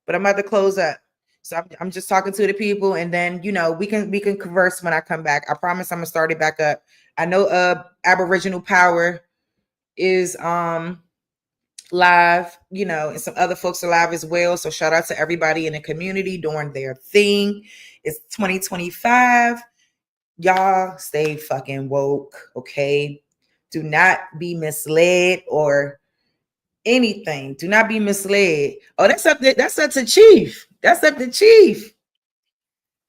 But I'm about to close up. So I'm just talking to the people, and then, you know, we can converse when I come back. I promise I'm gonna start it back up. I know Aboriginal Power is live, you know, and some other folks are live as well. So shout out to everybody in the community doing their thing. It's 2025. Y'all stay fucking woke, okay? Do not be misled or anything. Do not be misled. Oh, that's up to Chief. That's up to Chief.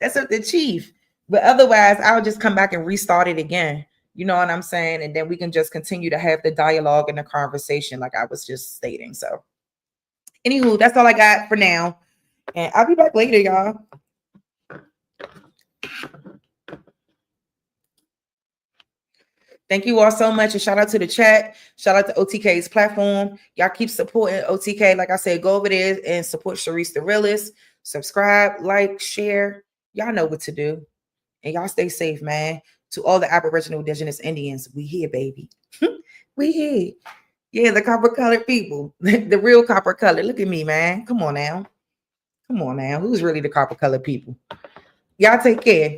That's up to Chief. But otherwise, I'll just come back and restart it again. You know what I'm saying? And then we can just continue to have the dialogue and the conversation like I was just stating. So anywho, that's all I got for now. And I'll be back later, y'all. Thank you all so much. And shout out to the chat. Shout out to OTK's platform. Y'all keep supporting OTK. Like I said, go over there and support Sharice the Realist. Subscribe, like, share. Y'all know what to do. And y'all stay safe, man. To all the Aboriginal Indigenous Indians, we here, baby. We here. Yeah, the copper colored people. The real copper colored. Look at me, man. Come on now. Come on now. Who's really the copper colored people? Y'all take care.